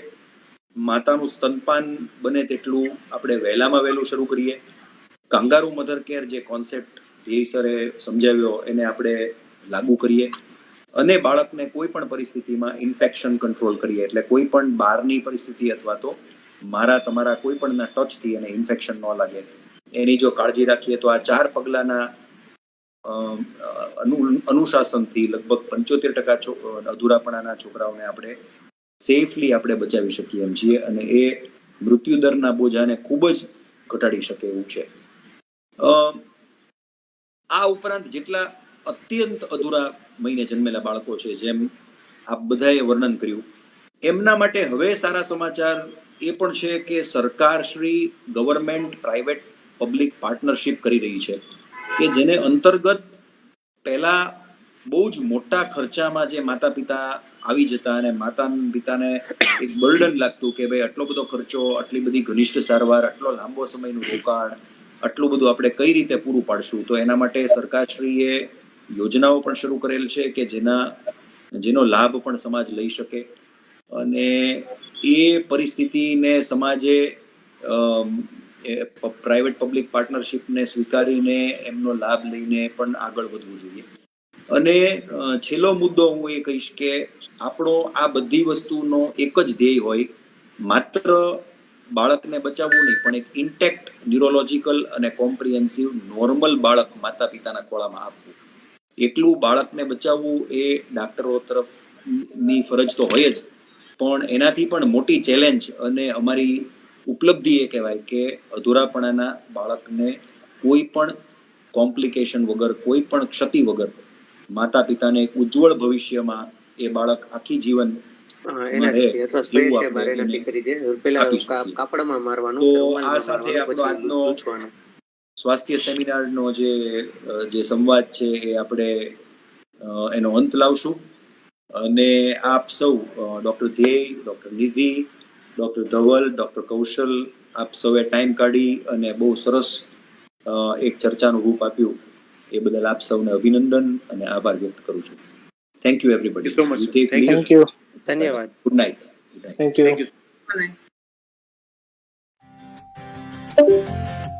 માતાનું સ્તનપાન બને તેટલું આપણે વહેલામાં વહેલું શરૂ કરીએ, કાંગારૂ મધર કેર જે કોન્સેપ્ટ ધ્યેય સરે સમજાવ્યો એને આપણે લાગુ કરીએ, અને બાળકને કોઈ પણ પરિસ્થિતિમાં ઇન્ફેક્શન કંટ્રોલ કરીએ. એટલે કોઈ પણ બહારની પરિસ્થિતિ અથવા તો મારા તમારા કોઈ પણના ટચથી એને ઇન્ફેક્શન ન લાગે એની જો કાળજી રાખીએ તો આ 4 પગલાના અનુશાસનથી લગભગ 75% અધૂરાપણાના છોકરાઓને આપણે સેફલી આપણે બચાવી શકીએ એમ છીએ, અને એ મૃત્યુદરના બોજાને ખૂબ જ ઘટાડી શકે એવું છે. આ ઉપરાંત જેટલા અત્યંત અધૂરા મહિને જન્મેલા બાળકો છે, જેમ આપ બધાએ વર્ણન કર્યું, એમના માટે હવે સારા સમાચાર એ પણ છે કે સરકાર Shri government private public partnership કરી રહી છે કે જેને અંતર્ગત પહેલા બહુ જ મોટા ખર્ચામાં જે માતા પિતા આવી જતા અને માતા પિતાને એક બર્ડન લાગતું કે ભાઈ આટલો બધો ખર્ચો, આટલી બધી ઘનિષ્ઠ સારવાર, આટલો લાંબો સમયનું રોકાણ, આટલું બધું આપણે કઈ રીતે પૂરું પાડશું. તો એના માટે સરકારશ્રીએ યોજનાઓ પણ શરૂ કરેલ છે કે જેનો લાભ પણ સમાજ લઈ શકે, અને એ પરિસ્થિતિને સમાજે પ્રાઇવેટ પબ્લિક પાર્ટનરશિપને સ્વીકારીને એમનો લાભ લઈને પણ આગળ વધવું જોઈએ. અને છેલ્લો મુદ્દો હું એ કહીશ કે આપણો આ બધી વસ્તુનો એક જ ધ્યેય હોય, માત્ર બાળકને બચાવવું નહીં પણ એક ઇન્ટેક્ટ ન્યુરોલોજીકલ અને કોમ્પ્રિહેન્સિવ નોર્મલ બાળક માતા પિતાના ખોળામાં આપવું. એકલું બાળકને બચાવવું એ ડાક્ટરો તરફની ફરજ તો હોય જ, પણ એનાથી પણ મોટી ચેલેન્જ અને અમારી ઉપલબ્ધિ એ કહેવાય કે અધૂરાપણાના બાળકને કોઈ પણ કોમ્પ્લિકેશન વગર, કોઈ પણ ક્ષતિ વગર માતા પિતાને એક ઉજ્જવળ ભવિષ્યમાં એ બાળક આખી જીવન એનાથી અથવા સ્પ્રે છે બારે નથી કરી દે, પેલા કાપડમાં મારવાનું. તો આ સાથે આપણો આજનો સ્વાસ્થ્ય સેમિનારનો જે સંવાદ છે એ આપણે એનો અંત લાવશું. અને આપ સૌ ડૉક્ટર ધ્યેય, ડૉક્ટર નિધિ, ડૉક્ટર ધવલ, ડૉક્ટર કૌશલ, આપ સૌએ ટાઈમ કાઢી અને બહુ સરસ એક ચર્ચાનું રૂપ આપ્યું એ બદલ આપ સૌને અભિનંદન અને આભાર વ્યક્ત કરું છું. Thank you everybody. so much. Thank you. ધન્યવાદ. Good night. Thank you. Bye.